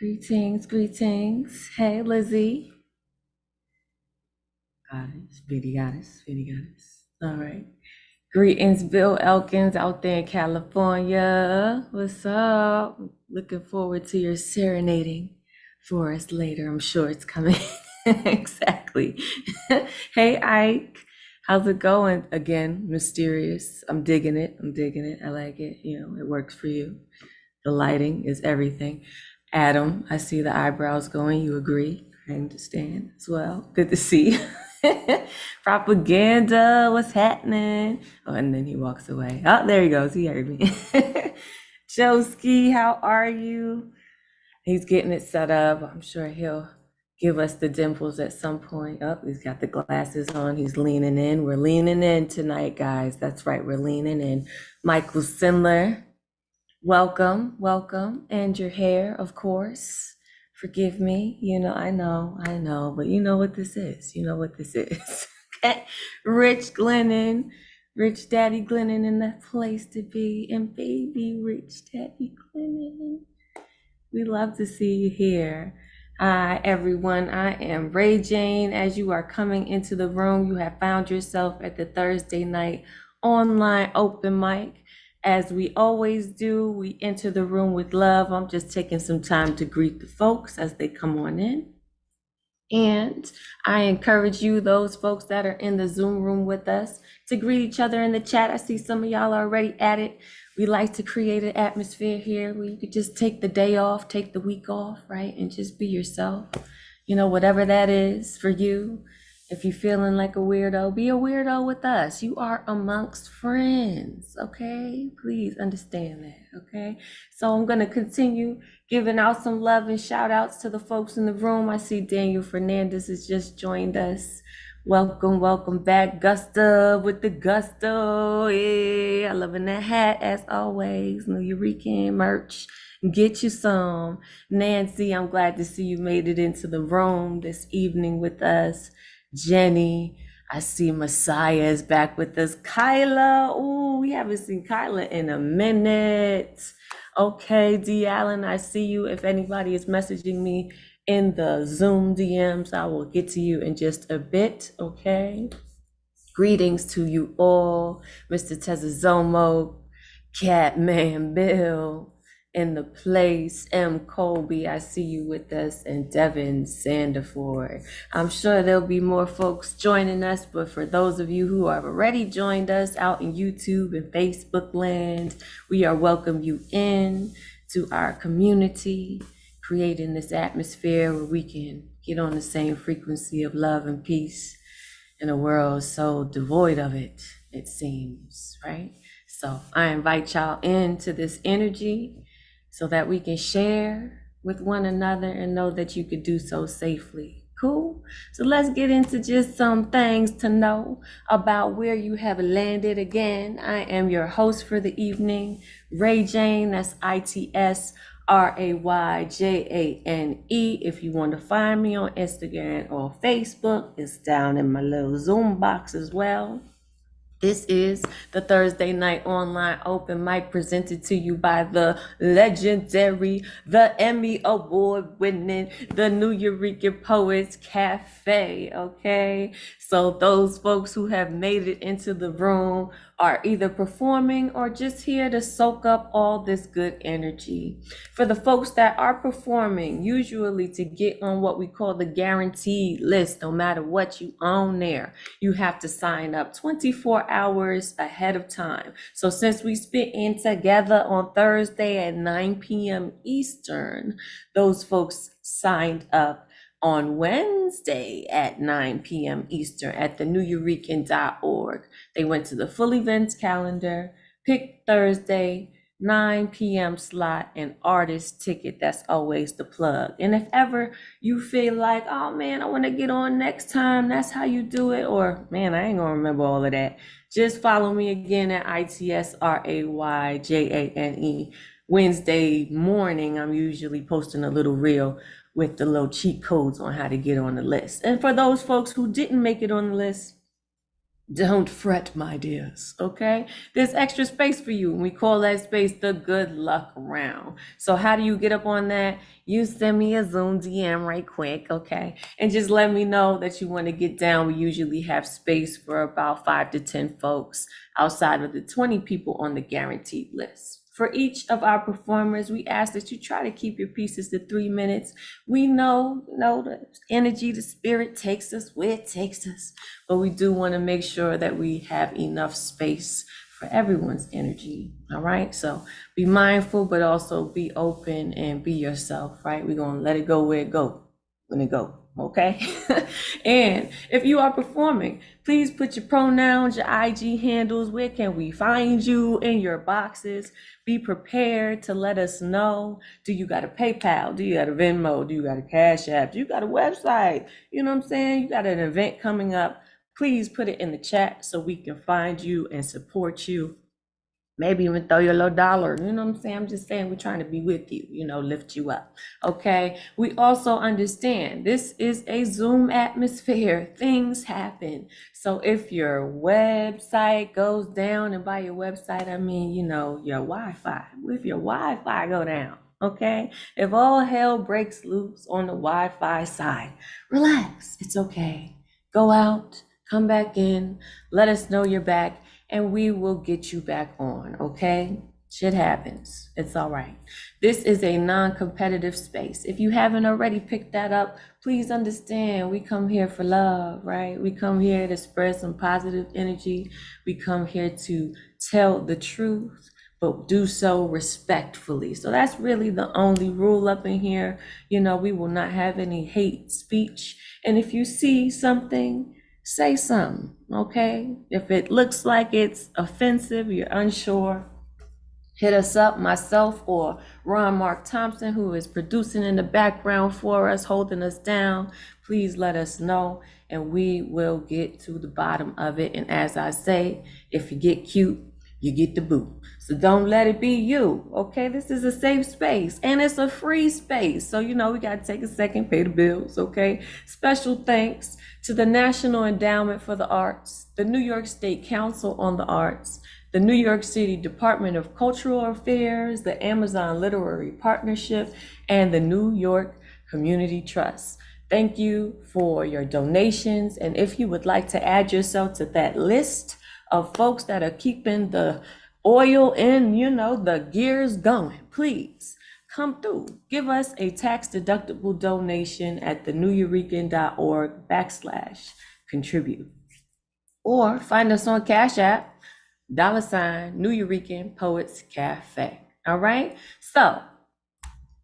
Greetings, greetings. Hey, Lizzie. Goddess, Speedy Goddess, Speedy Goddess. All right. Greetings, Bill Elkins out there in California. What's up? Looking forward to your serenading for us later. I'm sure it's coming. Exactly. Hey, Ike. How's it going? Again, mysterious. I'm digging it. I'm digging it. I like it. It works for you. The lighting is everything. Adam, I see the eyebrows going. You agree? I understand as well. Good to see you. Propaganda, what's happening? Oh, and then he walks away. Oh, there he goes. He heard me. Joski, how are you? He's getting it set up. I'm sure he'll give us the dimples at some point. Oh, he's got the glasses on. He's leaning in. We're leaning in tonight, guys. That's right. We're leaning in. Michael Sindler. Welcome, welcome. And your hair, of course. Forgive me. I know, but you know what this is. You know what this is. Okay. Rich Glennon, Rich Daddy Glennon in the place to be. And baby Rich Daddy Glennon. We love to see you here. Hi, everyone. I am Ray Jane. As you are coming into the room, you have found yourself at the Thursday night online open mic. As we always do, we enter the room with love. I'm just taking some time to greet the folks as they come on in. And I encourage you, those folks that are in the Zoom room with us, to greet each other in the chat. I see some of y'all already at it. We like to create an atmosphere here where you could just take the day off, take the week off, right? And just be yourself. Whatever that is for you. If you're feeling like a weirdo, be a weirdo with us. You are amongst friends, okay? Please understand that, okay? So I'm going to continue giving out some love and shout outs to the folks in the room. I see Daniel Fernandez has just joined us. Welcome, welcome back, Gusta with the gusto. Yeah, I loving that hat as always. New Eurekan merch. Get you some. Nancy, I'm glad to see you made it into the room this evening with us. Jenny, I see Messiah is back with us. Kyla, we haven't seen Kyla in a minute. Okay, D. Allen, I see you. If anybody is messaging me in the Zoom DMs, I will get to you in just a bit, okay? Greetings to you all. Mr. Tezazomo, Catman Bill, in the place, M. Colby, I see you with us, and Devin Sandiford. I'm sure there'll be more folks joining us, but for those of you who have already joined us out in YouTube and Facebook land, we are welcome you in to our community, creating this atmosphere where we can get on the same frequency of love and peace in a world so devoid of it, it seems, right? So I invite y'all into this energy so that we can share with one another and know that you could do so safely. Cool? So let's get into just some things to know about where you have landed. Again, I am your host for the evening, Ray Jane. That's ITSRAYJANE. If you want to find me on Instagram or Facebook, it's down in my little Zoom box as well. This is the Thursday night online open mic presented to you by the legendary, the Emmy Award winning, the New Eureka Poets Cafe, okay? So those folks who have made it into the room are either performing or just here to soak up all this good energy. For the folks that are performing, usually to get on what we call the guaranteed list, no matter what you own there, you have to sign up 24 hours ahead of time. So since we spit in together on Thursday at 9 p.m. Eastern, those folks signed up on Wednesday at 9 p.m. Eastern at the neweurekan.org. They went to the full events calendar, picked Thursday, 9 p.m. slot, and artist ticket. That's always the plug. And if ever you feel like, oh man, I want to get on next time, that's how you do it. Or man, I ain't gonna remember all of that. Just follow me again at ITSRAYJANE. Wednesday morning, I'm usually posting a little reel with the little cheat codes on how to get on the list. And for those folks who didn't make it on the list, Don't fret, my dears, okay? There's extra space for you, and we call that space the good luck round. So how do you get up on that? You send me a Zoom DM right quick, okay? And just let me know that you want to get down. We usually have space for about 5 to 10 folks outside of the 20 people on the guaranteed list. For each of our performers, we ask that you try to keep your pieces to 3 minutes. We know the energy, the spirit takes us where it takes us, but we do want to make sure that we have enough space for everyone's energy. All right. So be mindful, but also be open and be yourself. Right. We're going to let it go where it go when it go. Okay. And if you are performing, please put your pronouns, your IG handles. Where can we find you in your boxes? Be prepared to let us know. Do you got a PayPal? Do you got a Venmo? Do you got a Cash App? Do you got a website? You know what I'm saying? You got an event coming up. Please put it in the chat so we can find you and support you. Maybe even throw you a little dollar. You know what I'm saying? I'm just saying we're trying to be with you, lift you up. Okay. We also understand this is a Zoom atmosphere. Things happen. So if your website goes down, and by your website, I mean, your Wi-Fi. If your Wi-Fi go down, okay? If all hell breaks loose on the Wi-Fi side, relax. It's okay. Go out, come back in, let us know you're back, and we will get you back on, okay? Shit happens. It's all right. This is a non-competitive space. If you haven't already picked that up, please understand we come here for love, right? We come here to spread some positive energy. We come here to tell the truth, but do so respectfully. So that's really the only rule up in here. We will not have any hate speech. And if you see something, say something, okay? If it looks like it's offensive, you're unsure, hit us up, myself or Ron Mark Thompson, who is producing in the background for us, holding us down. Please let us know, and we will get to the bottom of it. And as I say, if you get cute, you get the boot. So don't let it be you, okay? This is a safe space, and it's a free space. So, we got to take a second, pay the bills, okay? Special thanks to the National Endowment for the Arts, the New York State Council on the Arts, the New York City Department of Cultural Affairs, the Amazon Literary Partnership, and the New York Community Trust. Thank you for your donations. And if you would like to add yourself to that list of folks that are keeping the oil in, the gears going, please come through. Give us a tax-deductible donation at theneweurekan.org/contribute. Or find us on Cash App, $ New Eurekan Poets Cafe. All right? So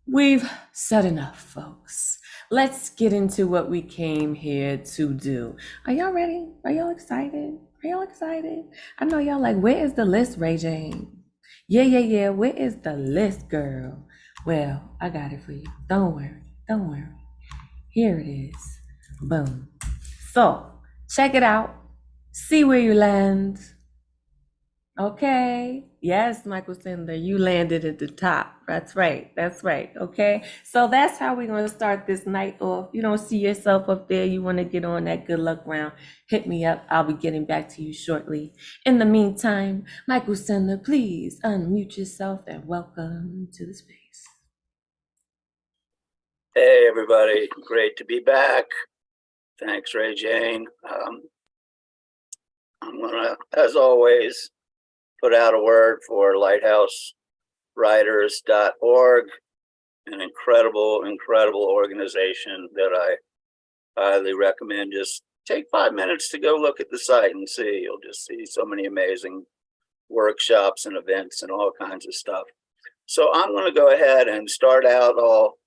we've said enough, folks. Let's get into what we came here to do. Are y'all ready? Are y'all excited? Are y'all excited? I know y'all like, where is the list, Ray Jane? Yeah. Where is the list, girl? Well, I got it for you. Don't worry. Here it is. Boom. So check it out. See where you land. Okay. Yes, Michael Sandler, you landed at the top. That's right. Okay. So that's how we're going to start this night off. You don't see yourself up there. You want to get on that good luck round. Hit me up. I'll be getting back to you shortly. In the meantime, Michael Sandler, please unmute yourself and welcome to the space. Hey, everybody. Great to be back. Thanks, Ray Jane. I'm going to, as always, put out a word for lighthousewriters.org, an incredible organization that I highly recommend. Just take 5 minutes to go look at the site and see. You'll just see so many amazing workshops and events and all kinds of stuff. So I'm going to go ahead and start out all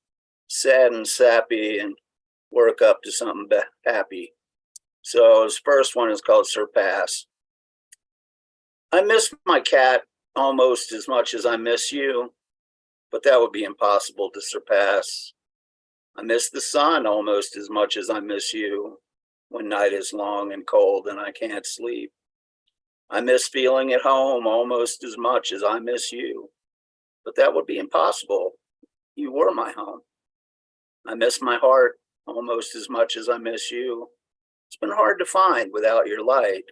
sad and sappy and work up to something happy. So this first one is called Surpass. I miss my cat almost as much as I miss you, but that would be impossible to surpass. I miss the sun almost as much as I miss you when night is long and cold and I can't sleep. I miss feeling at home almost as much as I miss you, but that would be impossible. You were my home. I miss my heart almost as much as I miss you. It's been hard to find without your light.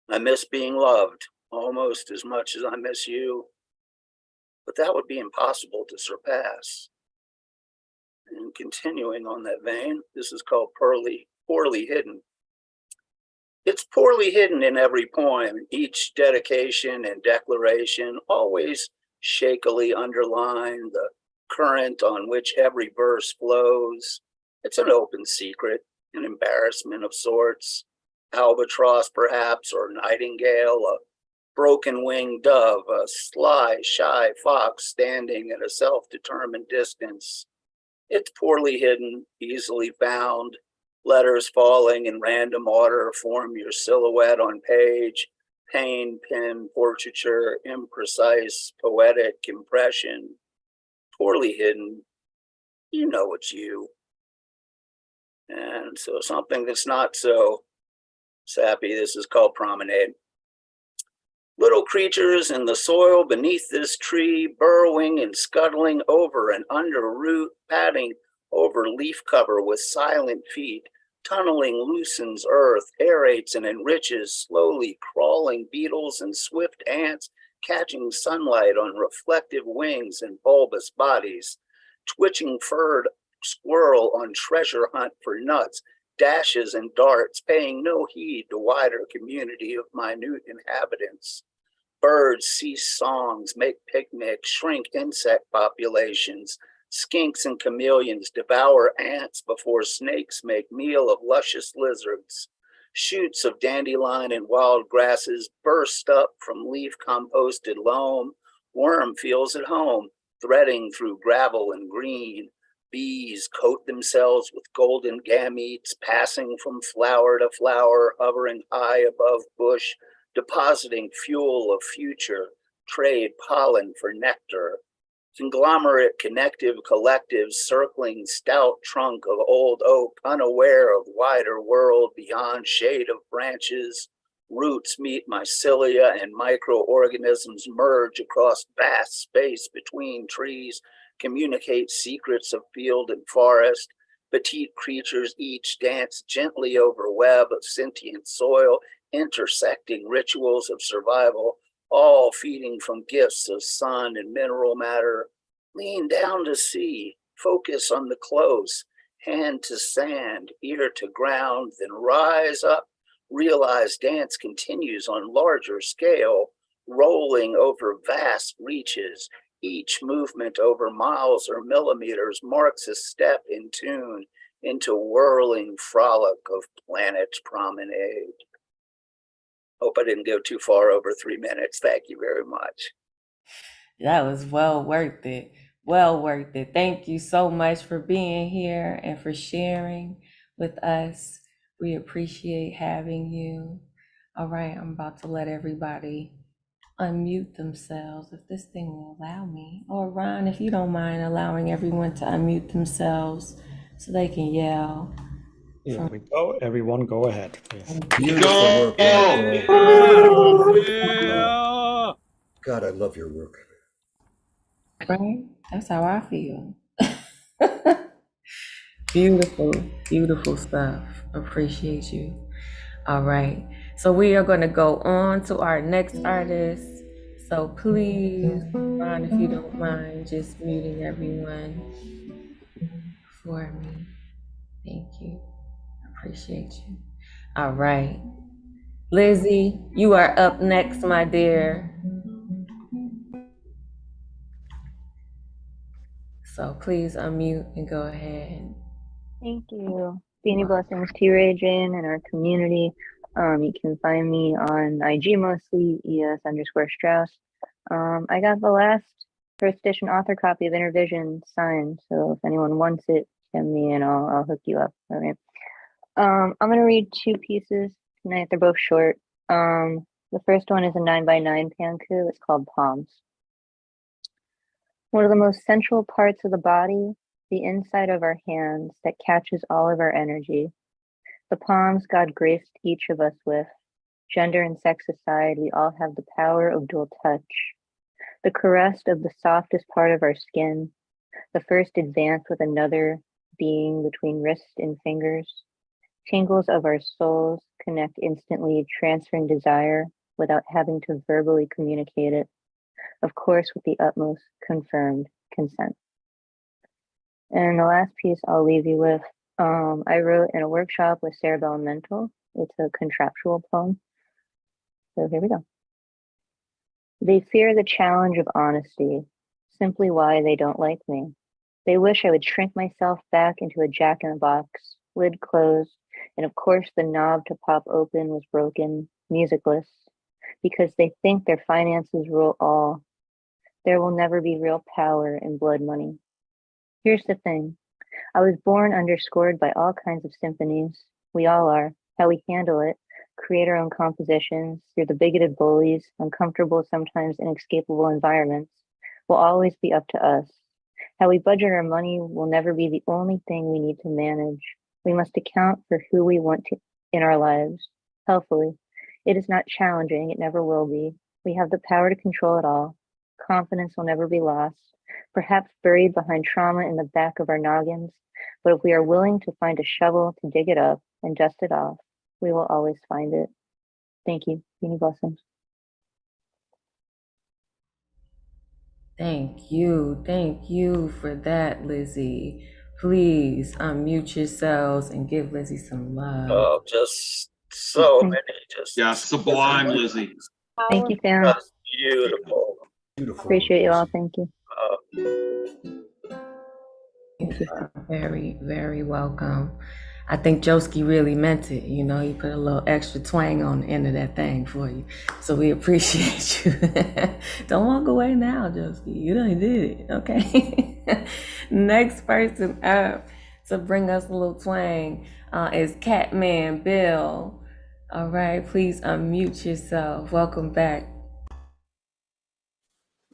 I miss being loved almost as much as I miss you, but that would be impossible to surpass. And continuing on that vein, this is called Poorly Hidden. It's poorly hidden in every poem, each dedication and declaration always shakily underline the current on which every verse flows. It's an open secret, an embarrassment of sorts, albatross perhaps, or nightingale, a broken winged dove, a sly, shy fox standing at a self-determined distance. It's poorly hidden, easily found. Letters falling in random order form your silhouette on page. Pain, pen, portraiture, imprecise, poetic impression. Poorly hidden, you know it's you. And so something that's not so sappy, this is called Promenade. Little creatures in the soil beneath this tree, burrowing and scuttling over and under root, padding over leaf cover with silent feet. Tunneling loosens earth, aerates and enriches, slowly crawling beetles and swift ants, catching sunlight on reflective wings and bulbous bodies. Twitching furred squirrel on treasure hunt for nuts, dashes and darts, paying no heed to wider community of minute inhabitants. Birds cease songs, make picnics, shrink insect populations. Skinks and chameleons devour ants before snakes make meal of luscious lizards. Shoots of dandelion and wild grasses burst up from leaf composted loam. Worm feels at home, threading through gravel and green. Bees coat themselves with golden gametes, passing from flower to flower, hovering high above bush, depositing fuel of future, trade pollen for nectar. Conglomerate connective collectives circling stout trunk of old oak, unaware of wider world beyond shade of branches. Roots meet mycelia and microorganisms merge across vast space between trees, communicate secrets of field and forest. Petite creatures each dance gently over web of sentient soil, intersecting rituals of survival, all feeding from gifts of sun and mineral matter. Lean down to see, focus on the close, hand to sand, ear to ground, then rise up. Realize dance continues on larger scale, rolling over vast reaches. Each movement over miles or millimeters marks a step in tune into whirling frolic of planet's promenade. Hope I didn't go too far over 3 minutes. Thank you very much. That was well worth it. Well worth it. Thank you so much for being here and for sharing with us. We appreciate having you. All right, I'm about to let everybody unmute themselves if this thing will allow me. Or Ron, if you don't mind allowing everyone to unmute themselves so they can yell. Here we go. Everyone go ahead, please. Beautiful work. Yeah. God, I love your work. Right? That's how I feel. Beautiful, beautiful stuff. Appreciate you. All right. So we are going to go on to our next artist. So please, Ron, if you don't mind, just muting everyone for me. Thank you. Appreciate you. All right. Lizzie, you are up next, my dear. So please unmute and go ahead. Thank you. Many blessings to you, Ray-Jane, and our community. You can find me on IG mostly, ES_Strauss. I got the last first edition author copy of Intervision signed, so if anyone wants it, send me and I'll hook you up. All right. I'm going to read two pieces tonight. They're both short. The first one is a 9x9 panku. It's called Palms. One of the most central parts of the body, the inside of our hands that catches all of our energy. The palms God graced each of us with. Gender and sex aside, we all have the power of dual touch. The caress of the softest part of our skin, the first advance with another being between wrist and fingers, Tingles of our souls connect instantly, transferring desire without having to verbally communicate it, of course, with the utmost confirmed consent. And the last piece I'll leave you with, I wrote in a workshop with Cerebellum Mental. It's a contractual poem. So here we go. They fear the challenge of honesty, simply why they don't like me. They wish I would shrink myself back into a jack-in-the-box, lid closed, and of course the knob to pop open was broken, musicless, because they think their finances rule all. There will never be real power in blood money. Here's the thing. I was born underscored by all kinds of symphonies. We all are. How we handle it, create our own compositions through the bigoted bullies, uncomfortable, sometimes inescapable environments, will always be up to us. How we budget our money will never be the only thing we need to manage. We must account for who we want to in our lives, healthfully. It is not challenging, it never will be. We have the power to control it all. Confidence will never be lost, perhaps buried behind trauma in the back of our noggins, but if we are willing to find a shovel to dig it up and dust it off, we will always find it. Thank you. Many blessings. Thank you. Thank you for that, Lizzie. Please unmute yourselves and give Lizzie some love. Oh, just so many, just Yeah, sublime, Lizzie. Thank you, Sam. just beautiful. Beautiful. Appreciate you all. Thank you. You are very, very welcome. I think Joski really meant it. You know, he put a little extra twang on the end of that thing for you. So we appreciate you. Don't walk away now, Joski. You done did it, okay? Next person up to bring us a little twang is Catman Bill. All right, please unmute yourself. Welcome back.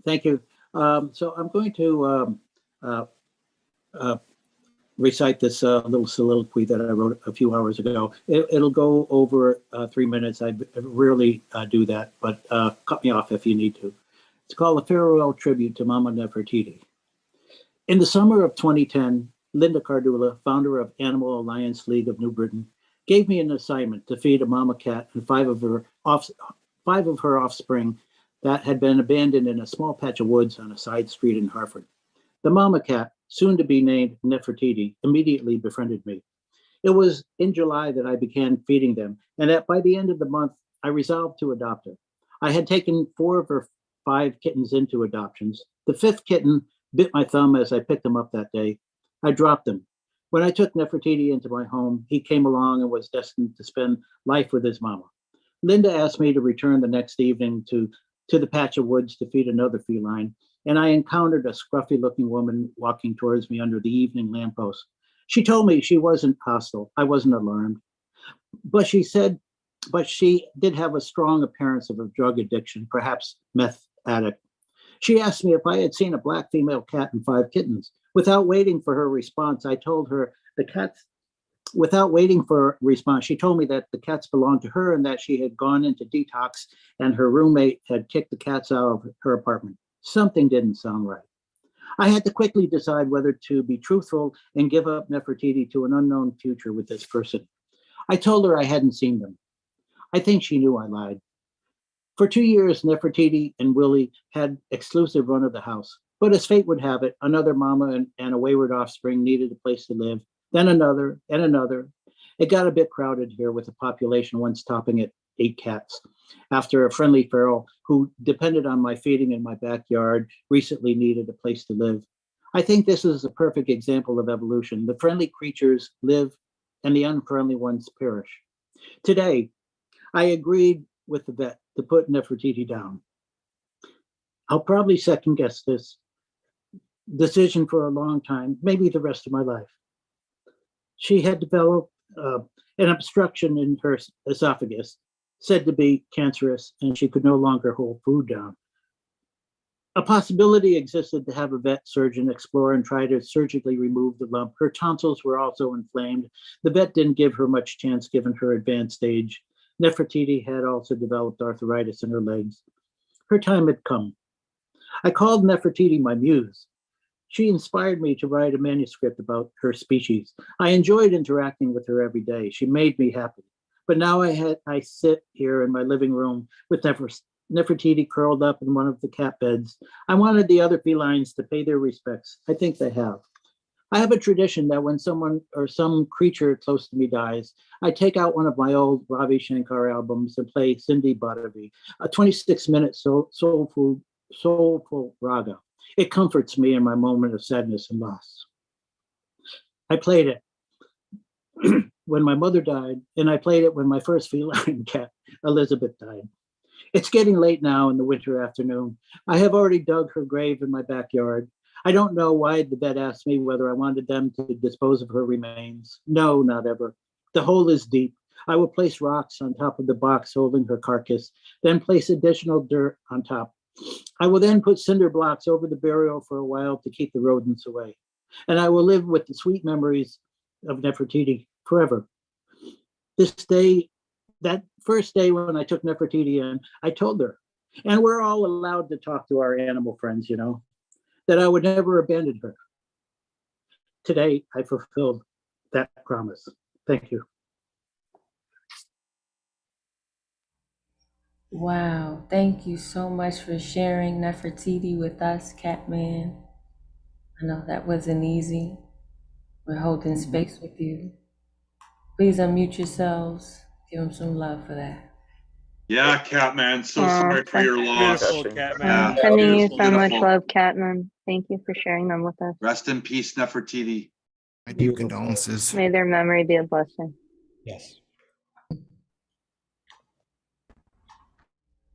Thank you. So I'm going to recite this little soliloquy that I wrote a few hours ago. It'll go over 3 minutes. I rarely do that, but cut me off if you need to. It's called A Farewell Tribute to Mama Nefertiti. In the summer of 2010, Linda Cardula, founder of Animal Alliance League of New Britain, gave me an assignment to feed a mama cat and five of her offspring that had been abandoned in a small patch of woods on a side street in Hartford. The mama cat, soon to be named Nefertiti, immediately befriended me. It was in July that I began feeding them, and by the end of the month, I resolved to adopt her. I had taken 4 of her 5 kittens into adoptions. The 5th kitten bit my thumb as I picked them up that day. I dropped them. When I took Nefertiti into my home, he came along and was destined to spend life with his mama. Linda asked me to return the next evening to the patch of woods to feed another feline, and I encountered a scruffy-looking woman walking towards me under the evening lamppost. She told me she wasn't hostile. I wasn't alarmed. But she did have a strong appearance of a drug addiction, perhaps meth addict. She asked me if I had seen a black female cat and 5 kittens. Without waiting for her response, I told her without waiting for a response, she told me that the cats belonged to her and that she had gone into detox and her roommate had kicked the cats out of her apartment. Something didn't sound right. I had to quickly decide whether to be truthful and give up Nefertiti to an unknown future with this person. I told her I hadn't seen them. I think she knew I lied. For 2 years, Nefertiti and Willie had exclusive run of the house. But as fate would have it, another mama and a wayward offspring needed a place to live, then another and another. It got a bit crowded here with a population once topping at 8 cats. After a friendly feral who depended on my feeding in my backyard recently needed a place to live. I think this is a perfect example of evolution. The friendly creatures live and the unfriendly ones perish. Today, I agreed with the vet to put Nefertiti down. I'll probably second guess this decision for a long time, maybe the rest of my life. She had developed an obstruction in her esophagus, said to be cancerous, and she could no longer hold food down. A possibility existed to have a vet surgeon explore and try to surgically remove the lump. Her tonsils were also inflamed. The vet didn't give her much chance given her advanced age. Nefertiti had also developed arthritis in her legs. Her time had come. I called Nefertiti my muse. She inspired me to write a manuscript about her species. I enjoyed interacting with her every day. She made me happy. But now I sit here in my living room with Nefertiti curled up in one of the cat beds. I wanted the other felines to pay their respects. I think they have. I have a tradition that when someone or some creature close to me dies, I take out one of my old Ravi Shankar albums and play Cindy Badavi, a 26-minute soulful raga. It comforts me in my moment of sadness and loss. I played it when my mother died, and I played it when my first feline cat, Elizabeth, died. It's getting late now in the winter afternoon. I have already dug her grave in my backyard. I don't know why the vet asked me whether I wanted them to dispose of her remains. No, not ever. The hole is deep. I will place rocks on top of the box holding her carcass, then place additional dirt on top. I will then put cinder blocks over the burial for a while to keep the rodents away. And I will live with the sweet memories of Nefertiti forever. This day, that first day when I took Nefertiti in, I told her, and we're all allowed to talk to our animal friends, you know, that I would never abandon her. Today, I fulfilled that promise. Thank you. Wow, thank you so much for sharing Nefertiti with us, Catman. I know that wasn't easy. We're holding space with you. Please unmute yourselves. Give them some love for that. Yeah, Catman. So Aw, sorry for your loss. Beautiful, Catman. Yeah, sending you beautiful, so much beautiful. love, Catman. Thank you for sharing them with us. Rest in peace, Nefertiti. My deep Beautiful. condolences. May their memory be a blessing. Yes.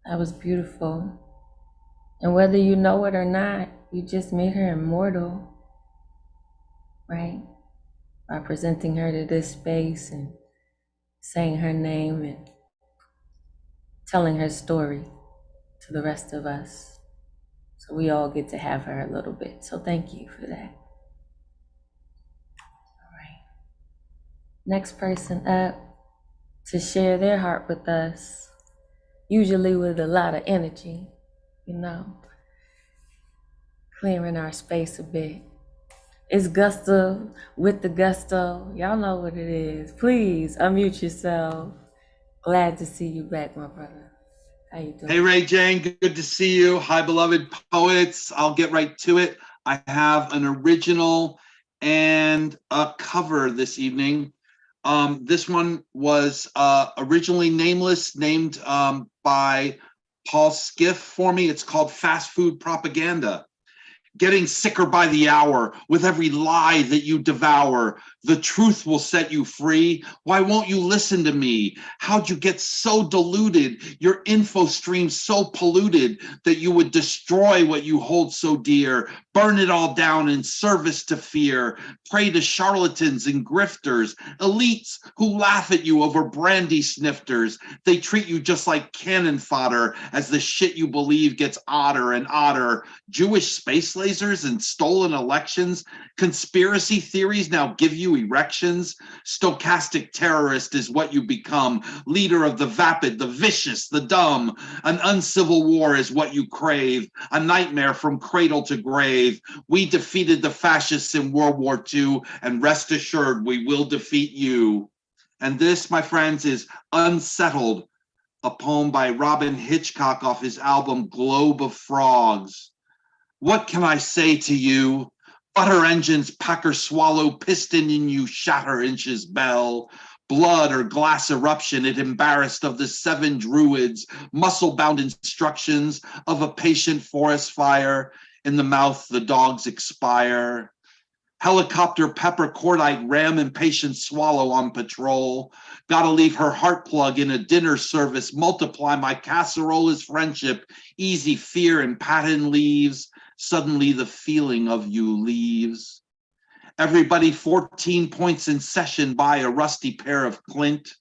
That was beautiful. And whether you know it or not, you just made her immortal, right? By presenting her to this space and saying her name and telling her story to the rest of us. So we all get to have her a little bit. So thank you for that. All right. Next person up to share their heart with us, usually with a lot of energy, you know, clearing our space a bit. It's Gusto with the gusto. Y'all know what it is. Please unmute yourself. Glad to see you back, my brother. How you doing? Hey, Ray Jane. Good to see you. Hi, beloved poets. I'll get right to it. I have an original and a cover this evening. This one was originally nameless, named by Paul Skiff for me. It's called Fast Food Propaganda. Getting sicker by the hour with every lie that you devour. The truth will set you free. Why won't you listen to me? How'd you get so deluded? Your info stream so polluted that you would destroy what you hold so dear. Burn it all down in service to fear. Pray to charlatans and grifters, elites who laugh at you over brandy snifters. They treat you just like cannon fodder as the shit you believe gets odder and odder. Jewish space lasers and stolen elections. Conspiracy theories now give you erections. Stochastic terrorist is what you become. Leader of the vapid, the vicious, the dumb. An uncivil war is what you crave. A nightmare from cradle to grave. We defeated the fascists in World War II, and rest assured we will defeat you. And this, my friends, is Unsettled, a poem by Robin Hitchcock off his album Globe of Frogs. What can I say to you? Butter engines, packer swallow, piston in you, shatter inches bell. Blood or glass eruption, it embarrassed of the 7 druids, muscle-bound instructions of a patient forest fire. In the mouth, the dogs expire. Helicopter pepper cordite ram impatient swallow on patrol. Gotta leave her heart plug in a dinner service. Multiply my casserole is friendship. Easy fear and pattern leaves. Suddenly the feeling of you leaves. Everybody 14 points in session by a rusty pair of Clint.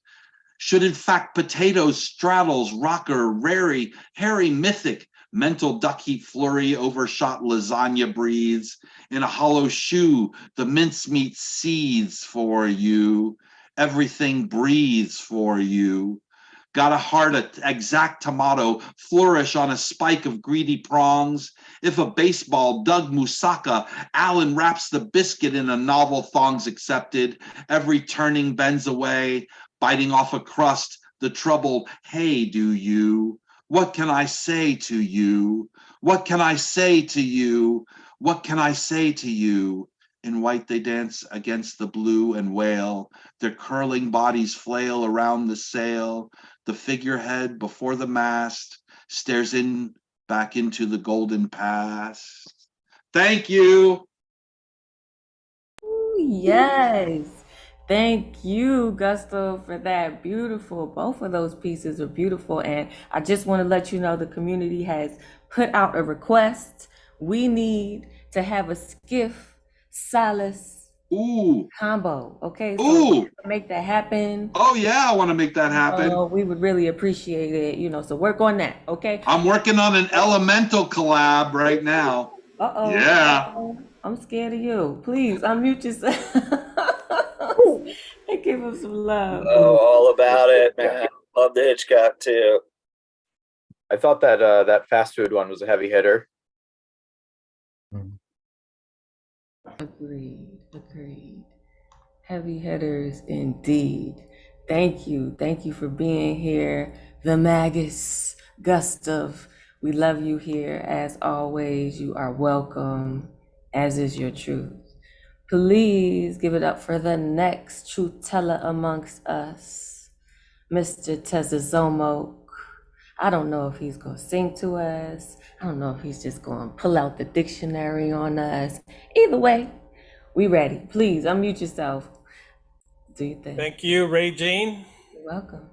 Should in fact potatoes straddles rocker rary hairy mythic. Mental duck heap flurry overshot lasagna breathes. In a hollow shoe, the mincemeat seethes for you. Everything breathes for you. Got a heart at exact tomato, flourish on a spike of greedy prongs. If a baseball, Doug Musaka, Allen wraps the biscuit in a novel thongs accepted. Every turning bends away, biting off a crust, the trouble, hey, do you? What can I say to you? What can I say to you? What can I say to you? In white they dance against the blue and wail. Their curling bodies flail around the sail. The figurehead before the mast stares back into the golden past. Thank you. Ooh, yes. Thank you, Gusto, for that. Beautiful. Both of those pieces are beautiful. And I just want to let you know the community has put out a request. We need to have a skiff solace Ooh, combo. Okay, so ooh. make that happen. Oh yeah, I want to make that happen. We would really appreciate it, so work on that, okay? I'm working on an elemental collab right now. Uh-oh. Yeah. Uh-oh. I'm scared of you. Please unmute yourself and give him some love. Oh, all about it, man. Love the Hitchcock too. I thought that that fast food one was a heavy hitter. Agreed. Heavy hitters indeed. Thank you for being here. The Magus, Gustav, we love you here as always. You are welcome, as is your truth. Please give it up for the next truth teller amongst us, Mr. Tezazomo. I don't know if he's going to sing to us. I don't know if he's just going to pull out the dictionary on us. Either way, we ready. Please unmute yourself. Do you think? Thank you, Ray Jane. You're welcome.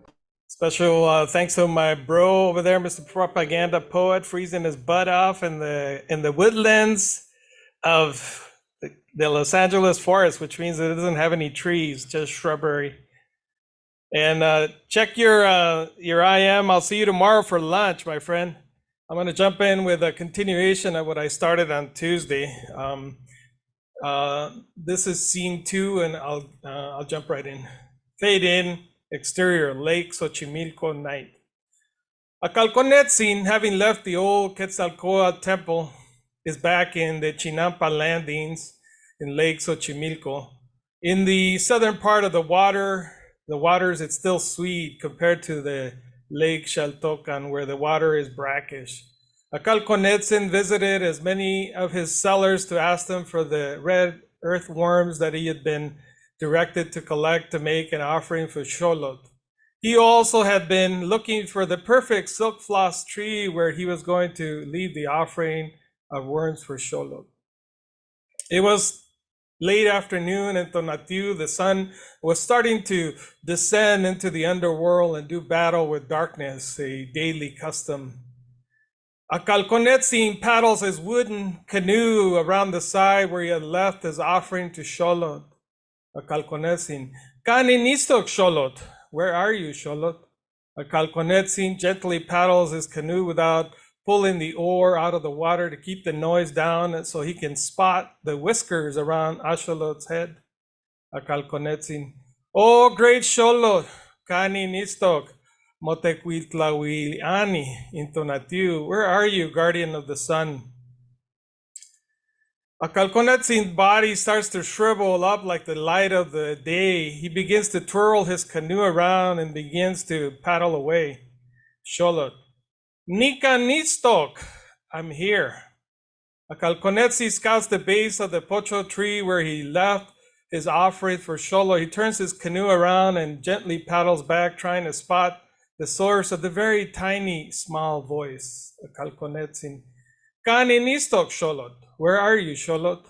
Special thanks to my bro over there, Mr. Propaganda Poet, freezing his butt off in the woodlands of the Los Angeles forest, which means it doesn't have any trees, just shrubbery. And check your IM. I'll see you tomorrow for lunch, my friend. I'm going to jump in with a continuation of what I started on Tuesday. This is scene 2, and I'll jump right in. Fade in, exterior, Lake Xochimilco night. Acalconetzin, having left the old Quetzalcoatl temple, is back in the Chinampa landings in Lake Xochimilco. In the southern part of the waters, it's still sweet compared to the Lake Xaltocan, where the water is brackish. Acalconetzin visited as many of his sellers to ask them for the red earthworms that he had been directed to collect to make an offering for Xolotl. He also had been looking for the perfect silk floss tree where he was going to leave the offering of worms for Xolotl. It was late afternoon in Tonatiuh. The sun was starting to descend into the underworld and do battle with darkness, a daily custom. Acalconetzin paddles his wooden canoe around the side where he had left his offering to Xolotl. Acalconetzin, Kaninistok Xolotl, where are you, Xolotl? Acalconetzin gently paddles his canoe without pulling the oar out of the water to keep the noise down so he can spot the whiskers around Axolotl's head. Acalconetzin, oh great Xolotl, Kaninistok, Motecuitlahuiliani in Tonatiuh, where are you, guardian of the sun? Acalconetzin's body starts to shrivel up like the light of the day. He begins to twirl his canoe around and begins to paddle away. Xolotl, Nika Nistok, I'm here. Acalconetzin scouts the base of the pocho tree where he left his offering for Xolotl. He turns his canoe around and gently paddles back, trying to spot the source of the very tiny, small voice. Acalconetzin, Kani Nistok, Xolotl. Where are you, Xolotl?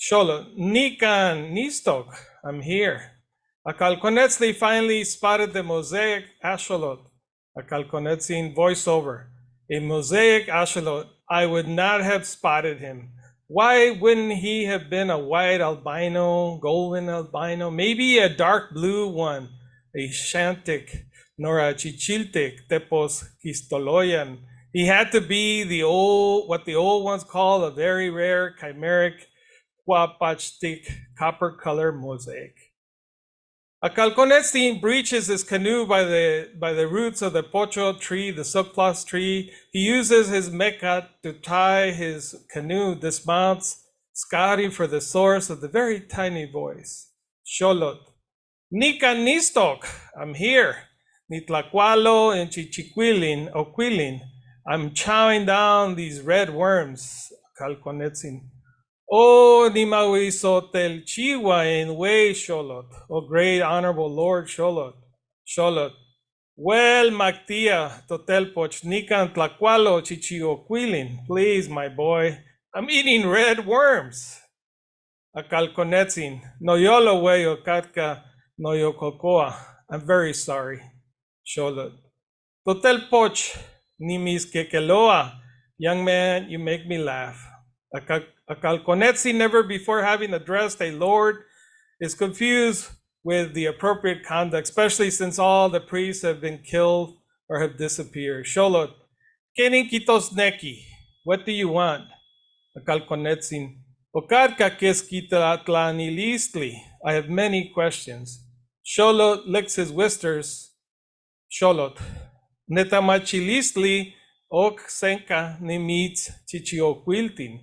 Xolotl, Nikan Nistok, I'm here. Acalconetzin finally spotted the mosaic axolotl. Acalconetzin voiceover, a mosaic axolotl. I would not have spotted him. Why wouldn't he have been a white albino, golden albino, maybe a dark blue one, a Shantic, nor a Chichiltic, Tepos Quistoloyan? He had to be what the old ones call a very rare chimeric Huapachtic copper color mosaic. Calconetzi breaches his canoe by the roots of the pocho tree, the subclass tree. He uses his mecha to tie his canoe, dismounts, scouting for the source of the very tiny voice. Xolot. Nika nistok, I'm here. Nitlacualo and Chichiquilin, Oquilin. I'm chowing down these red worms. Calconetzin. Oh, Nimawisotel Chiwa in way, Xolot. Oh, great honorable Lord Xolot. Xolot. Well, Mactia, Totelpoch, Nikan Tlacualo, Chichioquilin. Please, my boy. I'm eating red worms. Acalconetzin. Noyolo weyo katka noyokokoa. I'm very sorry. Xolot. Totelpoch, Nimis Kekeloa. Young man, you make me laugh. Acalconetzi, never before having addressed a lord, is confused with the appropriate conduct, especially since all the priests have been killed or have disappeared. Xolot, Kenin kitos neki, what do you want? Acalconetzin, Okadka keskita tlanilistli. I have many questions. Xolot licks his whiskers. Xolot, netamachilistli ok senka nimits chichioquiltin.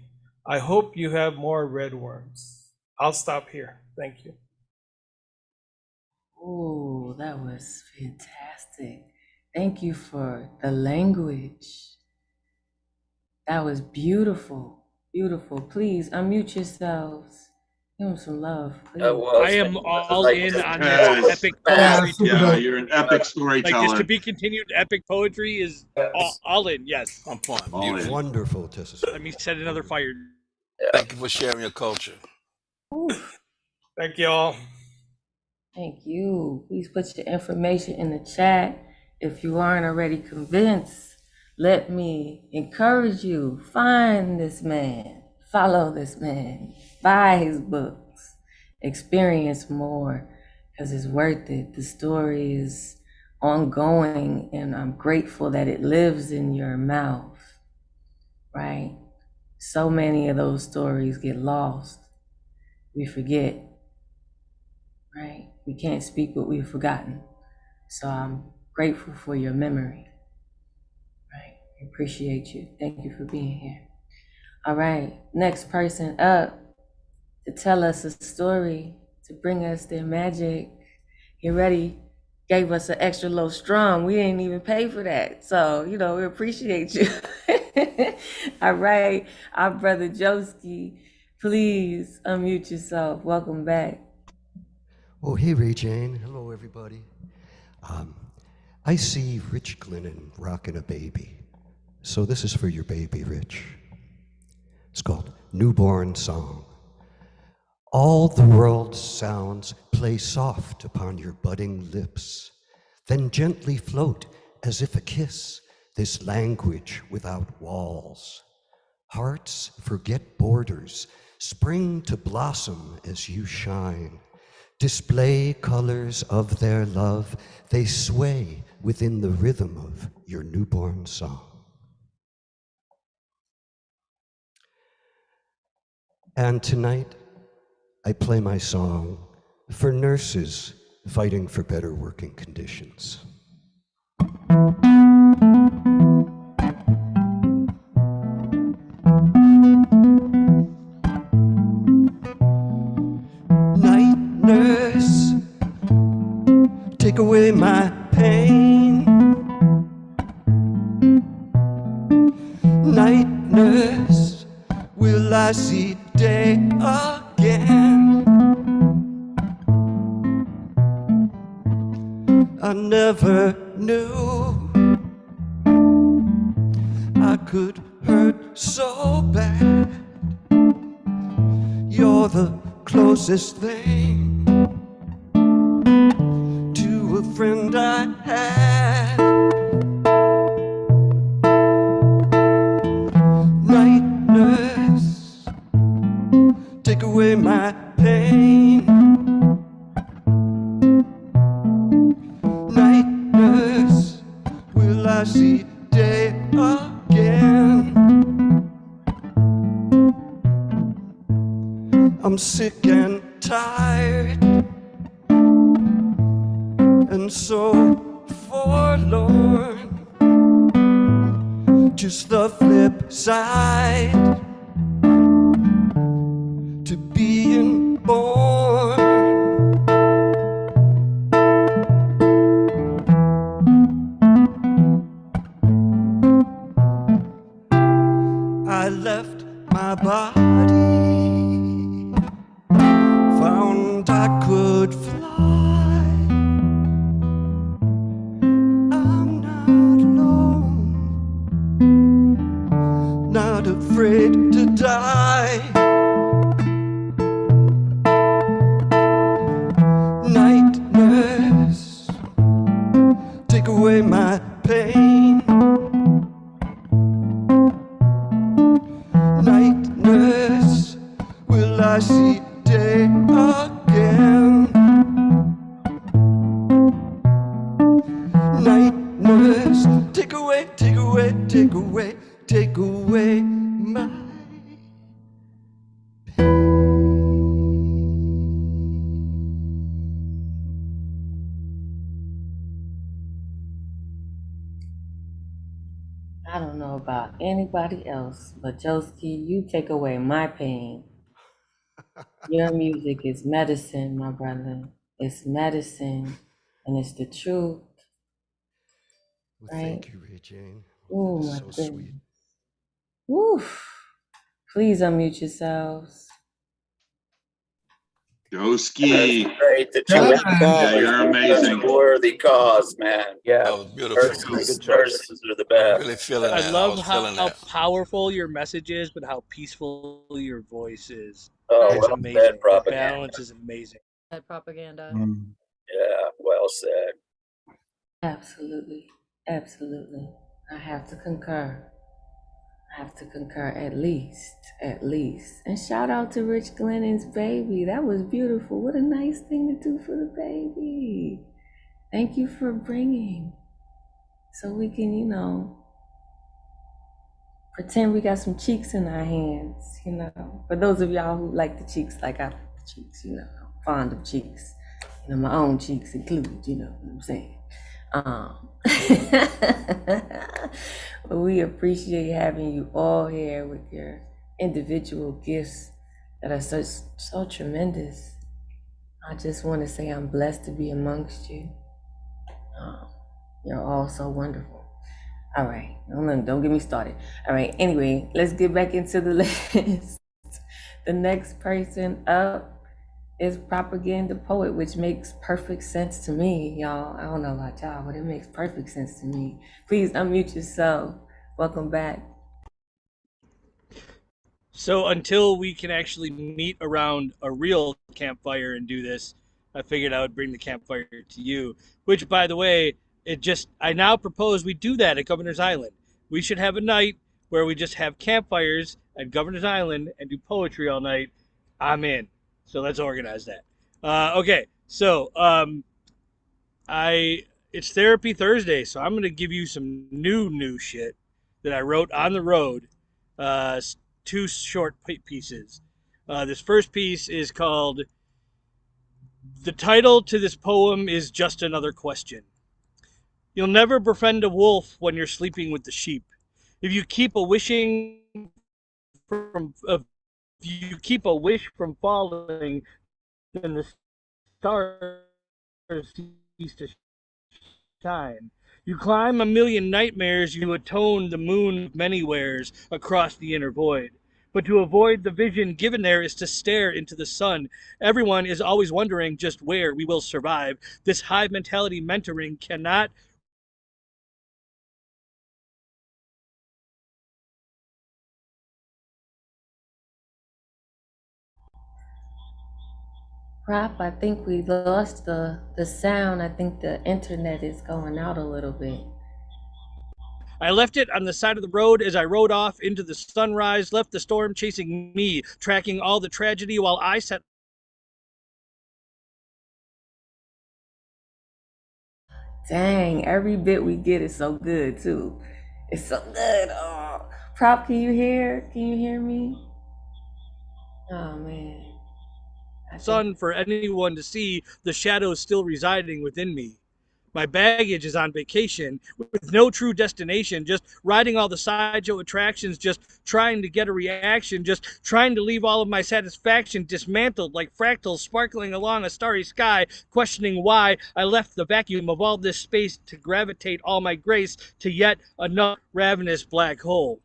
I hope you have more red worms. I'll stop here. Thank you. Oh, that was fantastic. Thank you for the language. That was beautiful. Beautiful. Please unmute yourselves. Give them some love, please. I am all in on this epic poetry. Yeah, you're an epic Like this storyteller. to be continued epic poetry is all in. Yes, I'm fun. All in. Wonderful, Tessa. Let me set another fire. Thank you for sharing your culture. Thank you all. Thank you. Please put your information in the chat. If you aren't already convinced, let me encourage you. Find this man, follow this man, buy his books, experience more, because it's worth it. The story is ongoing, and I'm grateful that it lives in your mouth, right? So many of those stories get lost. We forget, right? We can't speak what we've forgotten. So I'm grateful for your memory, right? I appreciate you. Thank you for being here. All right, next person up to tell us a story, to bring us their magic. You ready? Gave us an extra low strum. We didn't even pay for that. So, we appreciate you. All right, our brother Joski, please unmute yourself. Welcome back. Oh, hey, Ray Jane. Hello, everybody. I see Rich Glennon rocking a baby. So this is for your baby, Rich. It's called Newborn Song. All the world's sounds play soft upon your budding lips, then gently float as if a kiss, this language without walls. Hearts forget borders, spring to blossom as you shine. Display colors of their love, they sway within the rhythm of your newborn song. And tonight, I play my song for nurses fighting for better working conditions. Night nurse, take away my pain. Night nurse, will I see day again? I never knew I could hurt so bad. You're the closest thing to a friend I had. Night nurse, take away my pain. Night nurse, will I see day again? I'm sick and tired feeling so forlorn. Just the flip side to being born. I left my body, found I could fly. I'm not alone, not afraid to die. Night nurse, take away my pain. Night nurse, will I see day again? Night nurse, take away, take away, take away, take away my I don't know about anybody else, but Joski, you take away my pain. Your music is medicine, my brother. It's medicine, and it's the truth, Well, right? thank you, Ray Jane. Oh That's my so goodness. sweet. Woo. Please unmute yourselves. Joski. That's great that I you like Yeah, that. you're recognize such amazing. a worthy cause, man. Yeah, That was beautiful. really good choice. Nurses are the I was best. really feeling I that. I love was how, feeling that. powerful your message is, but how peaceful your voice is. Oh, It's well amazing. said, The propaganda. balance is amazing. That propaganda. Yeah, well said. Absolutely. Absolutely. I have to concur. I have to concur at least. And shout out to Rich Glennon's baby. That was beautiful. What a nice thing to do for the baby. Thank you for bringing. So we can, pretend we got some cheeks in our hands, For those of y'all who like the cheeks, like I like the cheeks, I'm fond of cheeks. My own cheeks included, you know what I'm saying? We appreciate having you all here with your individual gifts that are so tremendous. I just want to say I'm blessed to be amongst you. You're all so wonderful. All right, don't get me started. All right, anyway, let's get back into the list. The next person up is Propaganda Poet, which makes perfect sense to me, y'all. I don't know about y'all, but it makes perfect sense to me. Please unmute yourself. Welcome back. So until we can actually meet around a real campfire and do this, I figured I would bring the campfire to you. Which, by the way, I now propose we do that at Governor's Island. We should have a night where we just have campfires at Governor's Island and do poetry all night. I'm in. So let's organize that. Okay, so it's Therapy Thursday, so I'm gonna give you some new shit that I wrote on the road. Two short pieces. This first piece is called. The title to this poem is Just Another Question. You'll never befriend a wolf when you're sleeping with the sheep. If you keep a wish from falling, then the stars cease to shine. You climb a million nightmares, you atone the moon of many wares across the inner void. But to avoid the vision given there is to stare into the sun. Everyone is always wondering just where we will survive. This hive mentality mentoring cannot Prop, I think we lost the sound. I think the internet is going out a little bit. I left it on the side of the road as I rode off into the sunrise, left the storm chasing me, tracking all the tragedy while I sat. Dang, every bit we get is so good too. It's so good. Oh, Prop, can you hear? Can you hear me? Oh man. Sun for anyone to see the shadows still residing within me. My baggage is on vacation with no true destination, just riding all the sideshow attractions, just trying to get a reaction, just trying to leave all of my satisfaction dismantled like fractals sparkling along a starry sky, questioning why I left the vacuum of all this space to gravitate all my grace to yet another ravenous black hole.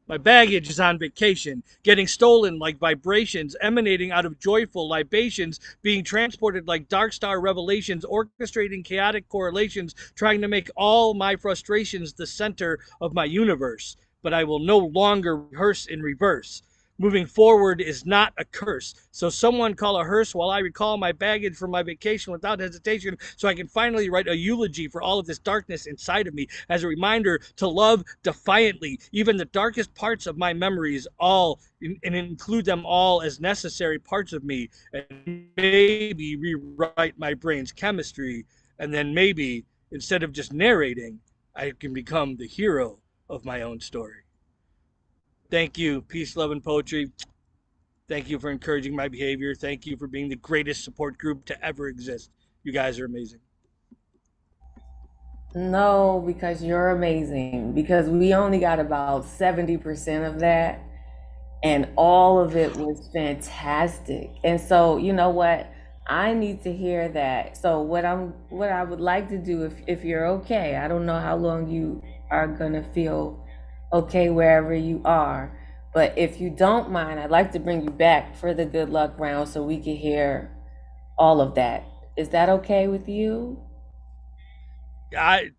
My baggage is on vacation, getting stolen like vibrations emanating out of joyful libations, being transported like dark star revelations, orchestrating chaotic correlations, trying to make all my frustrations the center of my universe. But I will no longer rehearse in reverse. Moving forward is not a curse. So someone call a hearse while I recall my baggage from my vacation without hesitation, so I can finally write a eulogy for all of this darkness inside of me as a reminder to love defiantly, even the darkest parts of my memories, all and include them all as necessary parts of me, and maybe rewrite my brain's chemistry, and then maybe instead of just narrating, I can become the hero of my own story. Thank you. Peace, love, and poetry. Thank you for encouraging my behavior. Thank you for being the greatest support group to ever exist. You guys are amazing. No, because you're amazing. Because we only got about 70% of that, and all of it was fantastic. And so, you know what? I need to hear that. So what I would like to do, if you're okay, I don't know how long you are gonna feel okay wherever you are, but if you don't mind, I'd like to bring you back for the good luck round so we can hear all of that. Is that okay with you? I'm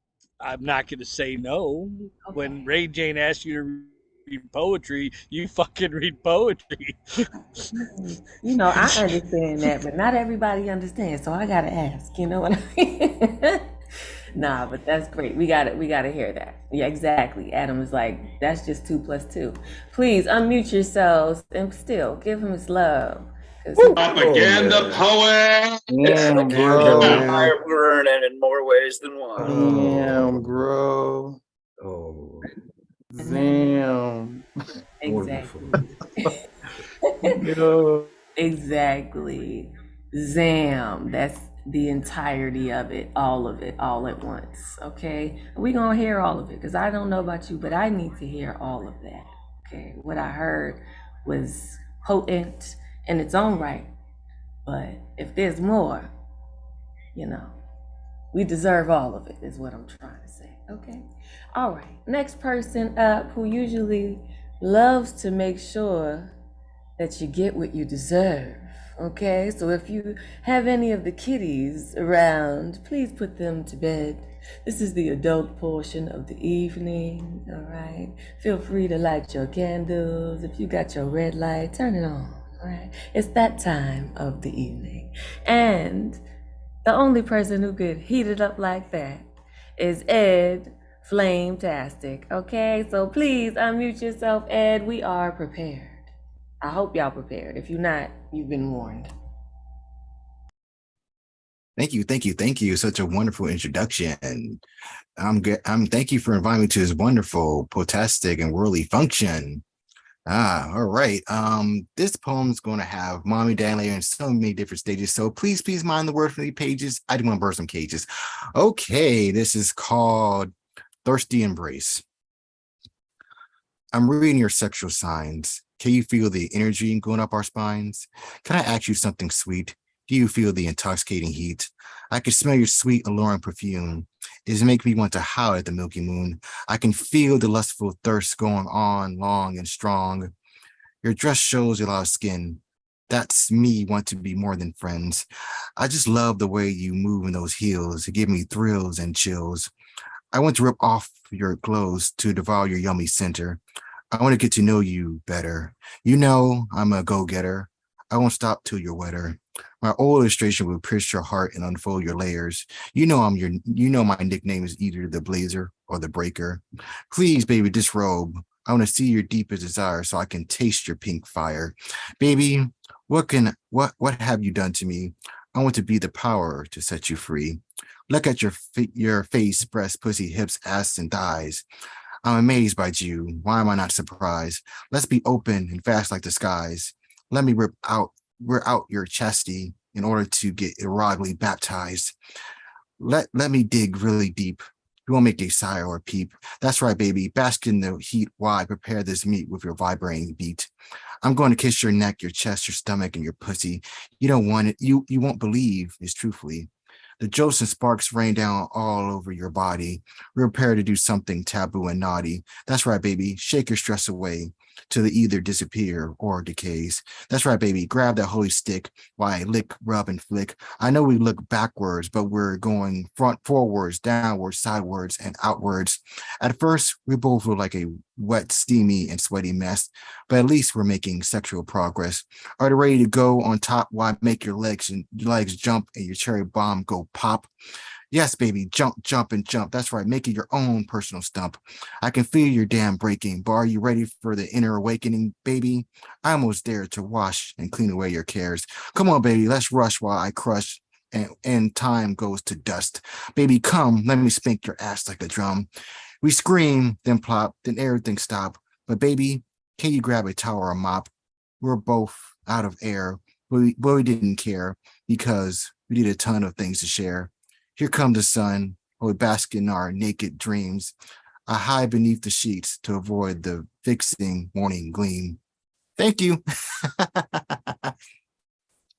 not going to say no. Okay. When Ray Jane asks you to read poetry, you fucking read poetry. You know, I understand that, but not everybody understands, so I gotta ask. You know what I mean? Nah, but that's great. We gotta hear that. Yeah, exactly. Adam is like, that's just 2 plus 2. Please unmute yourselves and still give him his love. Propaganda poet. Damn, Jeremiah bro. Vernon in more ways than one. Damn, bro. Oh, Damn. Exactly. Yo. Exactly. Zam. That's the entirety of it, all at once. Okay. We're gonna hear all of it because I don't know about you, but I need to hear all of that. Okay. What I heard was potent in its own right. But if there's more, you know, we deserve all of it, is what I'm trying to say. Okay. All right. Next person up who usually loves to make sure that you get what you deserve. Okay, so if you have any of the kitties around, please put them to bed. This is the adult portion of the evening, all right? Feel free to light your candles. If you got your red light, turn it on, all right? It's that time of the evening. And the only person who could heat it up like that is Ed Flame-tastic, okay? So please unmute yourself, Ed. We are prepared. I hope y'all prepared. If you're not, you've been warned. Thank you. Such a wonderful introduction. Thank you for inviting me to this wonderful, poetastic, and worldly function. All right. This poem's going to have mommy, daddy, and so many different stages. So please mind the word for the pages. I do want to burn some cages. Okay, this is called Thirsty Embrace. I'm reading your sexual signs. Can you feel the energy going up our spines? Can I ask you something sweet? Do you feel the intoxicating heat? I can smell your sweet, alluring perfume. It makes me want to howl at the milky moon. I can feel the lustful thirst going on long and strong. Your dress shows a lot of skin. That's me want to be more than friends. I just love the way you move in those heels. It give me thrills and chills. I want to rip off your clothes to devour your yummy center. I want to get to know you better. You know, I'm a go-getter. I won't stop till you're wetter. My old illustration will pierce your heart and unfold your layers. You know my nickname is either the Blazer or the Breaker. Please, baby, disrobe. I want to see your deepest desire so I can taste your pink fire. Baby, what have you done to me? I want to be the power to set you free. Look at your face, breast, pussy, hips, ass, and thighs. I'm amazed by you. Why am I not surprised? Let's be open and fast like the skies. Let me rip out your chastity in order to get erotically baptized. Let me dig really deep. You won't make a sigh or a peep. That's right, baby. Bask in the heat. Why prepare this meat with your vibrating beat? I'm going to kiss your neck, your chest, your stomach, and your pussy. You don't want it. You won't believe is truthfully. The jolts and sparks rain down all over your body. We're prepared to do something taboo and naughty. That's right, baby. Shake your stress away till it either disappear or decays. That's right, baby. Grab that holy stick while I lick, rub, and flick. I know we look backwards, but we're going front, forwards, downwards, sidewards, and outwards. At first, we both look like a wet, steamy, and sweaty mess, but at least we're making sexual progress. Are you ready to go on top while I make your legs jump and your cherry bomb go pop? Yes, baby, jump, jump, and jump. That's right, make it your own personal stump. I can feel your dam breaking, but are you ready for the inner awakening, baby? I almost dare to wash and clean away your cares. Come on, baby, let's rush while I crush and time goes to dust. Baby, come, let me spank your ass like a drum. We scream, then plop, then everything stop. But baby, can you grab a towel or a mop? We're both out of air, but we didn't care because we did a ton of things to share. Here comes the sun, while we bask in our naked dreams. I hide beneath the sheets to avoid the fixing morning gleam. Thank you.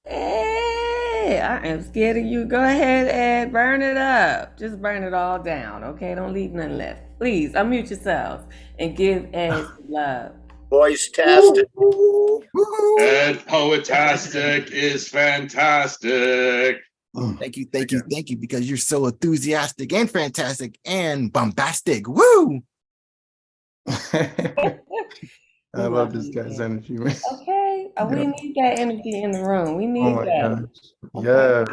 Hey, I am scared of you. Go ahead, Ed. Burn it up. Just burn it all down, okay? Don't leave nothing left. Please unmute yourselves and give Ed some love. Voice-tastic. Ed Poetastic is fantastic. Thank you, thank you, thank you, because you're so enthusiastic and fantastic and bombastic. Woo! I love this guy's energy, man. Okay, we Yeah. need that energy in the room. We Oh need my that. gosh. Yeah.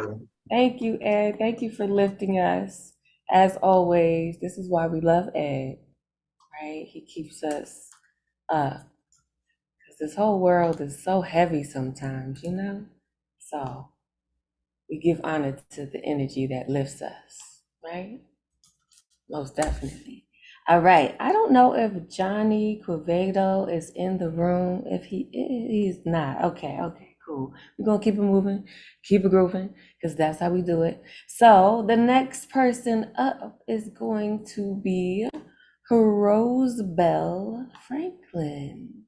Thank you, Ed. Thank you for lifting us. As always, this is why we love Ed, right? He keeps us up. Because this whole world is so heavy sometimes, you know? So we give honor to the energy that lifts us, right? Most definitely. All right. I don't know if Johnny Quevedo is in the room. If he is, he's not. Okay, cool. We're gonna keep it moving, keep it grooving, because that's how we do it. So the next person up is going to be Rosebell Franklin.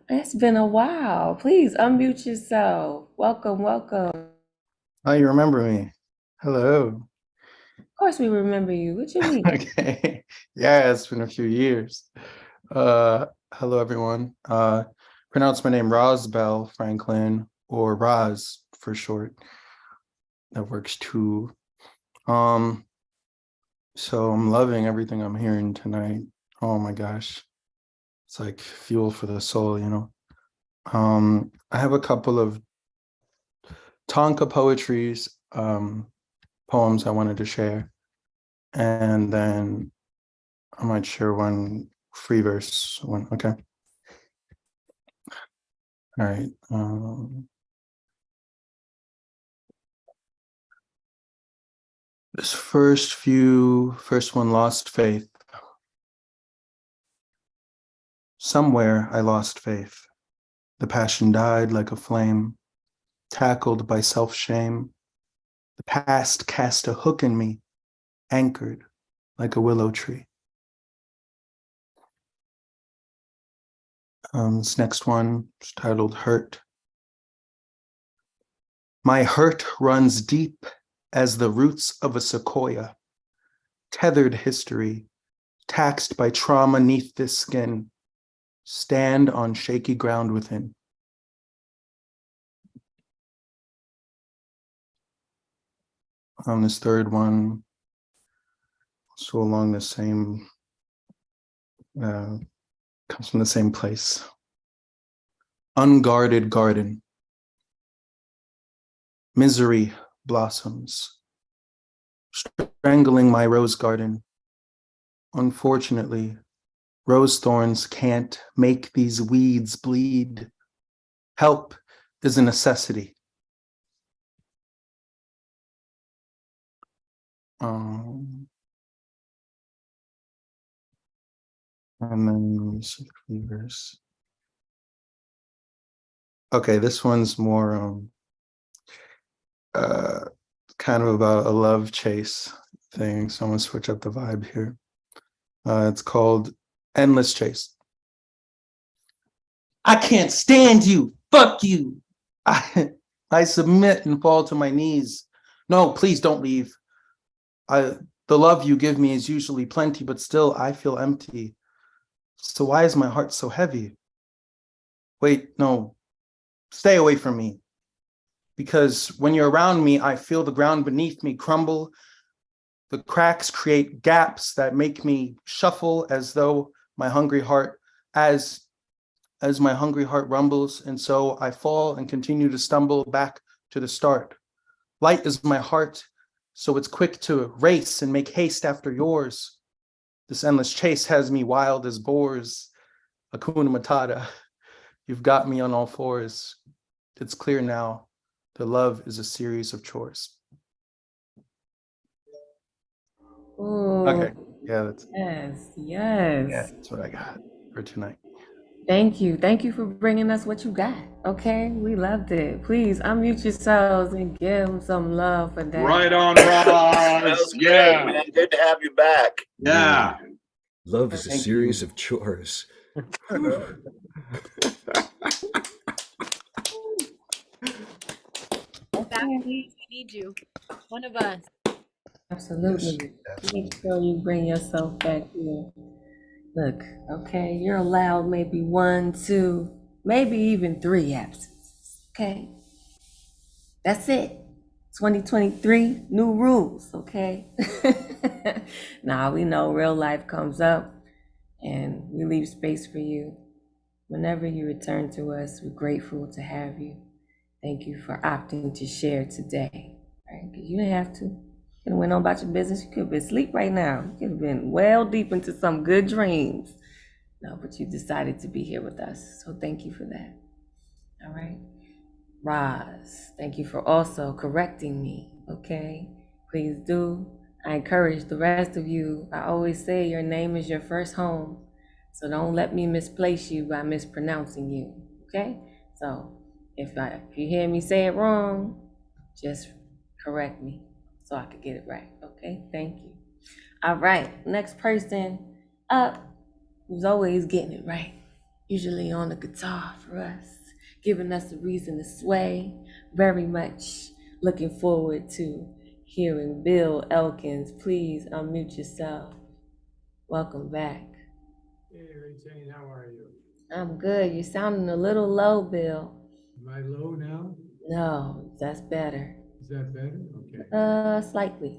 It's been a while. Please unmute yourself. Welcome, welcome. Oh, you remember me? Hello. Of course we remember you. What you mean? Okay. Yeah, it's been a few years. Hello everyone. Pronounce my name Rosbell Franklin, or Roz for short. That works too. So I'm loving everything I'm hearing tonight. Oh my gosh. It's like fuel for the soul, you know. I have a couple of Tonka poetries, poems I wanted to share. And then I might share one free verse one. Okay. All right. This first one, Lost Faith. Somewhere I lost faith. The passion died like a flame, tackled by self-shame. The past cast a hook in me, anchored like a willow tree. This next one is titled Hurt. My hurt runs deep as the roots of a sequoia, tethered history, taxed by trauma neath this skin, stand on shaky ground within. This third one, so along the same, comes from the same place. Unguarded garden. Misery blossoms, strangling my rose garden. Unfortunately, rose thorns can't make these weeds bleed. Help is a necessity. And then verse. Okay, this one's more kind kind of about a love chase thing. So I'm gonna switch up the vibe here. It's called Endless Chase. I can't stand you. Fuck you. I submit and fall to my knees. No, please don't leave. The love you give me is usually plenty, but still I feel empty. So why is my heart so heavy? Wait, no, stay away from me. Because when you're around me, I feel the ground beneath me crumble. The cracks create gaps that make me shuffle as though my hungry heart, as my hungry heart rumbles. And so I fall and continue to stumble back to the start. Light is my heart, so it's quick to race and make haste after yours. This endless chase has me wild as boars. Hakuna Matata, you've got me on all fours. It's clear now, the love is a series of chores. Ooh, Okay, yeah, that's yes. what I got for tonight. Thank you for bringing us what you got. Okay, we loved it. Please unmute yourselves and give them some love for that. Right on, That Roz. was great, Yeah. man. Good to have you back. Yeah. Love is a Thank series you. of chores. Back, please. We need you. One of us. Absolutely. Make sure you bring yourself back here. Look, okay, you're allowed maybe 1, 2, maybe even 3 absences. Okay, that's it. 2023, new rules. Okay. Now we know real life comes up, and we leave space for you. Whenever you return to us, we're grateful to have you. Thank you for opting to share today. Right? Because you didn't have to. You could have went on about your business. You could have been asleep right now. You could have been well deep into some good dreams. No, but you decided to be here with us. So thank you for that. All right. Roz, thank you for also correcting me. Okay. Please do. I encourage the rest of you. I always say your name is your first home. So don't let me misplace you by mispronouncing you. Okay? So if you hear me say it wrong, just correct me so I could get it right. Okay? Thank you. All right. Next person up, who's always getting it right. Usually on the guitar for us, giving us a reason to sway. Very much looking forward to hearing Bill Elkins. Please unmute yourself. Welcome back. Hey, Ray-Jane, how are you? I'm good. You're sounding a little low, Bill. Am I low now? No, that's better. Is that better? Okay. Slightly.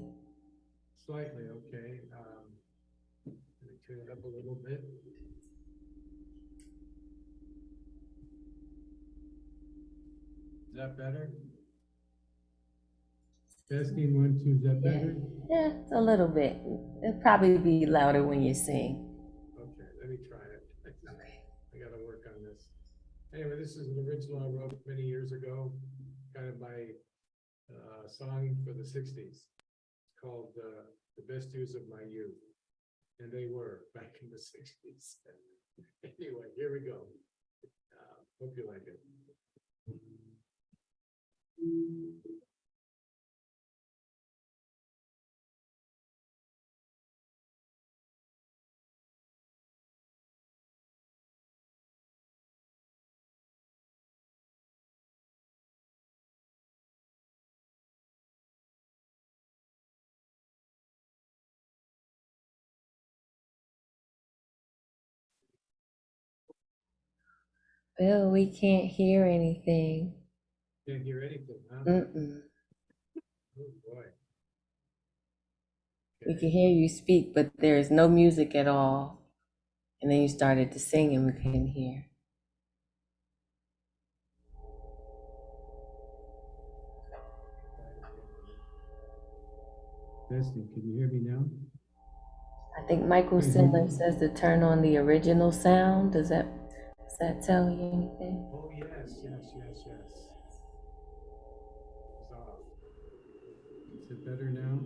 Slightly, okay. Let me turn it up a little bit. Is that better? Testing 1, 2, is that better? Yeah, it's a little bit. It'll probably be louder when you sing. Okay, let me try it. I gotta work on this. Anyway, this is an original I wrote many years ago, kind of my song for the 60s. It's called The Best Years of My Youth. And they were back in the 60s. Anyway, here we go. Hope you like it. Bill, we can't hear anything. Can't hear anything, huh? Mm-mm. Oh boy. We can hear you speak, but there is no music at all. And then you started to sing and we couldn't hear. Testing, can you hear me now? I think Michael Sindler says to turn on the original sound. Does that tell you anything? Oh, yes. It's off. Is it better now?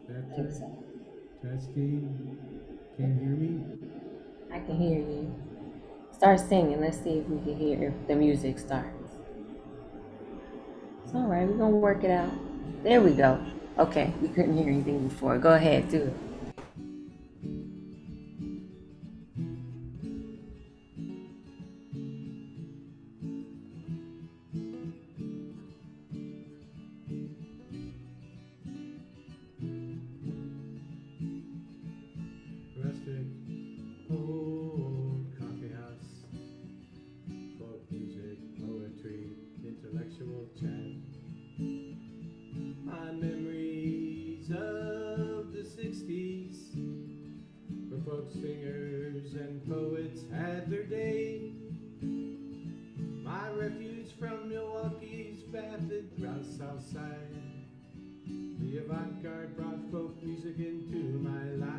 Better? Testing. Can you hear me? I can hear you. Start singing. Let's see if we can hear if the music starts. It's all right. We're going to work it out. There we go. Okay, we couldn't hear anything before. Go ahead, do it. Rustic old coffee house, folk music, poetry, intellectual chat. My memories of the 60s, where folk singers and poets had their day. My refuge from Milwaukee's vapid grouse south side. The avant-garde brought folk music into my life.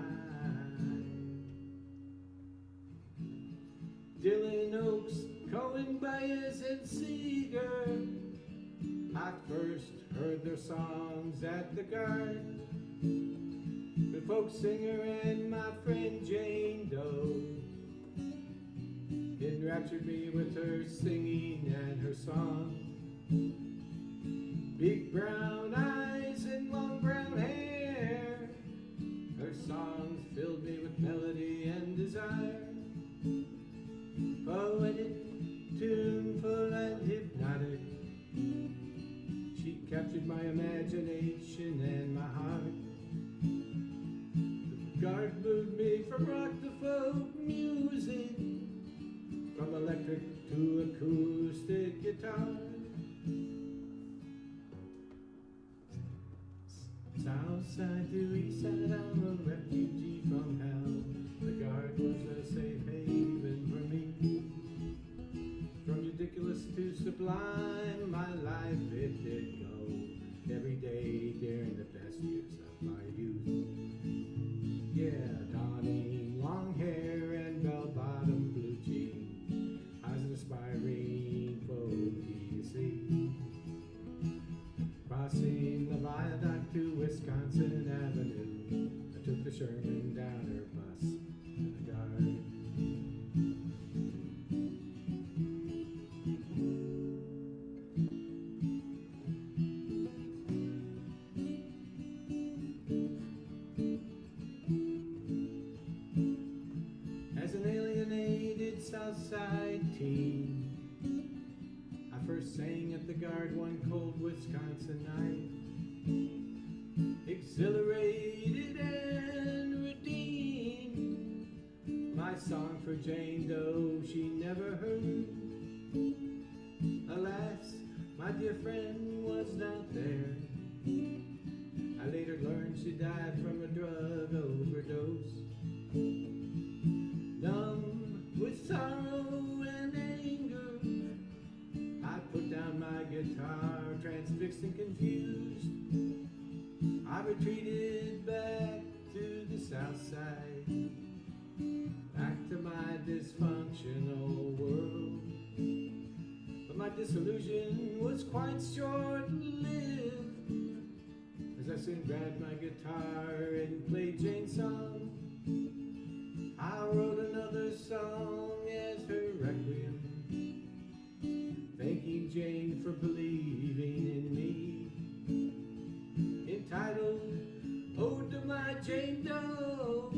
Dylan Oaks, Cohen Baez, and Seeger. I first heard their songs at the Guard. The folk singer and my friend Jane Doe enraptured me with her singing and her song. Big brown eyes and long brown hair, her songs filled me with melody and desire. Poetic, tuneful, and hypnotic, she captured my imagination and my heart. The Guard moved me from rock to folk music, from electric to acoustic guitar. South side to east side, I'm a refugee from hell. The Guard was a safe haven for me. From ridiculous to sublime, my life it did go. Every day during the best years of my youth. Yeah, donning long hair and bell-bottom blue jeans, I was an aspiring folk, you see. Crossing the viaduct to Wisconsin Avenue, I took the Sherman Downer bus to the Guard. As an alienated Southside teen, I first sang at the Guard one cold Wisconsin night. Exhilarated and redeemed, my song for Jane Doe she never heard. Alas, my dear friend was not there. I later learned she died from a drug overdose. Numb with sorrow and anger, I put down my guitar, transfixed and confused. I retreated back to the south side, back to my dysfunctional world. But my disillusion was quite short-lived, as I soon grabbed my guitar and played Jane's song. I wrote another song as her requiem, thanking Jane for believing in me, entitled Ode to My Jane Doe.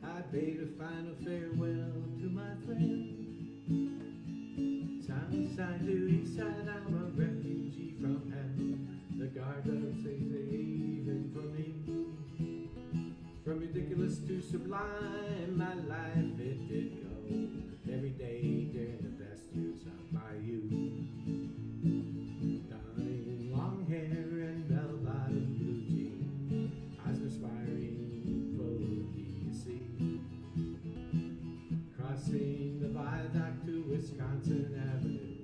I bade a final farewell to my friend. South side to east side, I'm a refugee from hell. The Guard does say haven for me. From ridiculous to sublime, my life it did go. Every day during the best years of my youth. Donning long hair and bell-bottom blue jeans, I was an aspiring folk, you see. Crossing the viaduct to Wisconsin Avenue,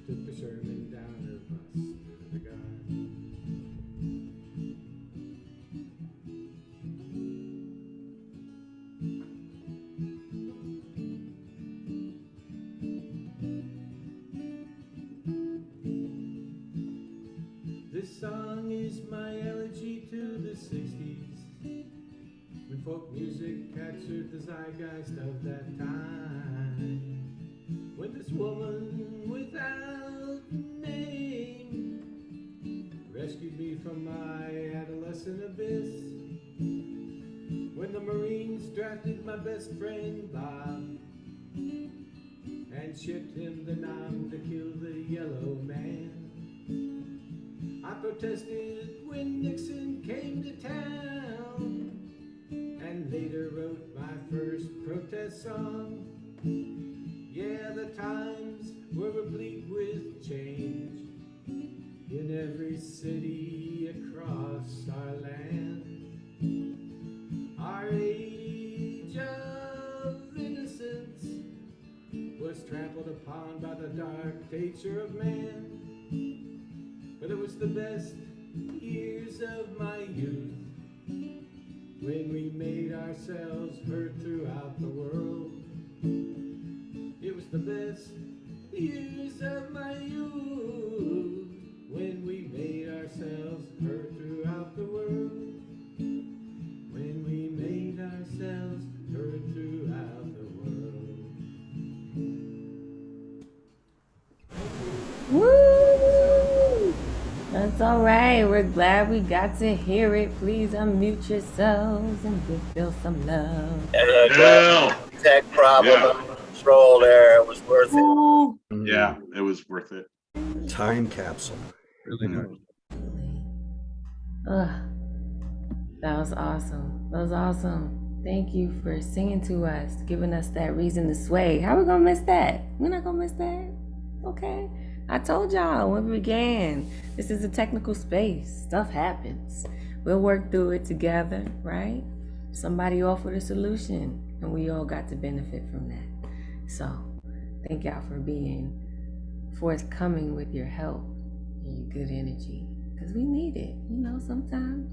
took the Sherman Downer bus to the Guard. This song is my elegy to the 60s, when folk music captured the zeitgeist of that time. When this woman without name rescued me drafted my best friend Bob and shipped him the nom to kill the yellow man. I protested when Nixon came to town and later wrote my first protest song. Yeah, the times were replete with change in every city across our land. Our age of innocence was trampled upon by the dark nature of man. But it was the best years of my youth when we made ourselves heard throughout the world. It was the best years of my youth when we made ourselves heard throughout the world. When we made ourselves heard throughout the world. Woo! That's all right. We're glad we got to hear it. Please unmute yourselves and give Bill some love. Tech problem, control there. It was worth it. Yeah, it was worth it. Time capsule. Really nice. Ugh. That was awesome. That was awesome. Thank you for singing to us, giving us that reason to sway. How we gonna miss that? We're not gonna miss that. Okay. I told y'all when we began, this is a technical space. Stuff happens. We'll work through it together, right? Somebody offered a solution and we all got to benefit from that. So thank y'all for being forthcoming with your help and your good energy, because we need it. You know, sometimes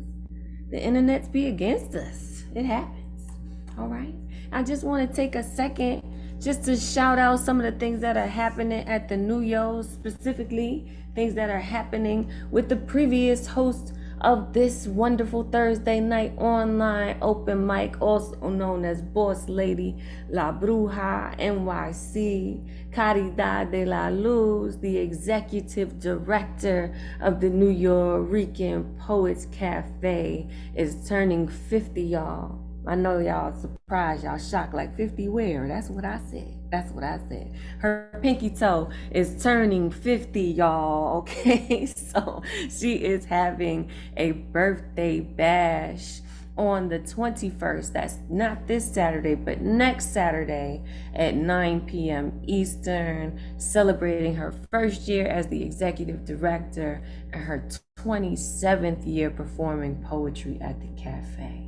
the internet's be against us. It happens. All right. I just want to take a second just to shout out some of the things that are happening at the New Year's, specifically things that are happening with the previous host of this wonderful Thursday night online open mic, also known as Boss Lady La Bruja NYC, Caridad de la Luz, the executive director of the New Yorican Poets Cafe, is turning 50, y'all. I know y'all surprised, y'all shocked, like 50 where? That's what I said. That's what I said. Her pinky toe is turning 50, y'all, okay? So she is having a birthday bash on the 21st. That's not this Saturday, but next Saturday at 9 p.m. Eastern, celebrating her first year as the executive director and her 27th year performing poetry at the cafe.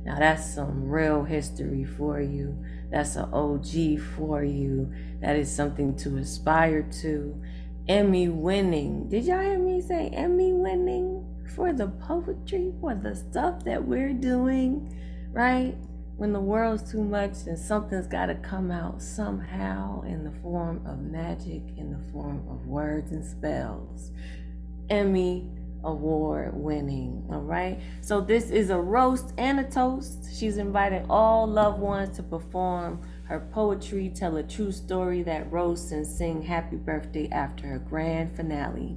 Now that's some real history for you. That's an OG for you. That is something to aspire to. Emmy winning. Did y'all hear me say Emmy winning for the poetry, for the stuff that we're doing, right? When the world's too much and something's got to come out somehow in the form of magic, in the form of words and spells. Emmy award winning. All right, so this is a roast and a toast. She's invited all loved ones to perform her poetry, tell a true story that roasts, and sing happy birthday after her grand finale.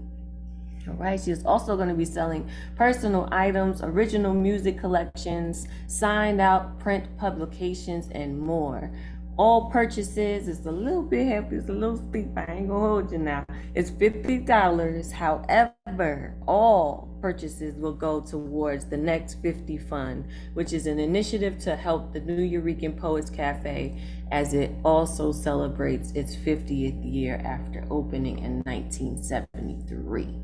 All right, she is also going to be selling personal items, original music collections, signed out print publications, and more. All purchases, it's a little bit heavy, it's a little steep, I ain't gonna hold you now. It's $50. However, all purchases will go towards the Next 50 Fund, which is an initiative to help the New Yorican Poets Cafe as it also celebrates its 50th year after opening in 1973.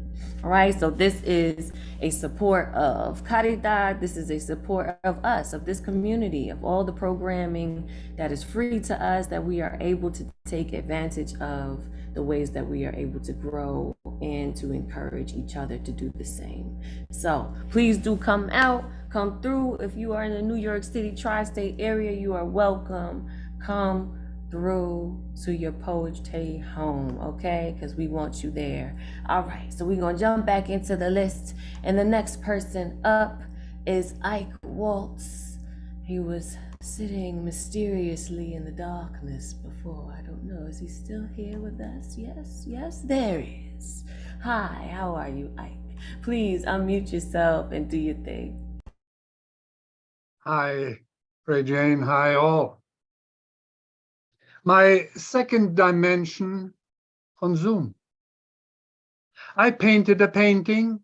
All right, so this is a support of Caridad. This is a support of us, of this community, of all the programming that is free to us, that we are able to take advantage of, the ways that we are able to grow and to encourage each other to do the same. So please do come out, come through. If you are in the New York City tri-state area, you are welcome. Come through to your poetry home, okay? Because we want you there. All right, so we're gonna jump back into the list, and the next person up is Ike Waltz. He was sitting mysteriously in the darkness before. I don't know, is he still here with us? Yes, there he is. Hi, how are you, Ike? Please unmute yourself and do your thing. Hi, Ray Jane, hi all. My second dimension on Zoom. I painted a painting.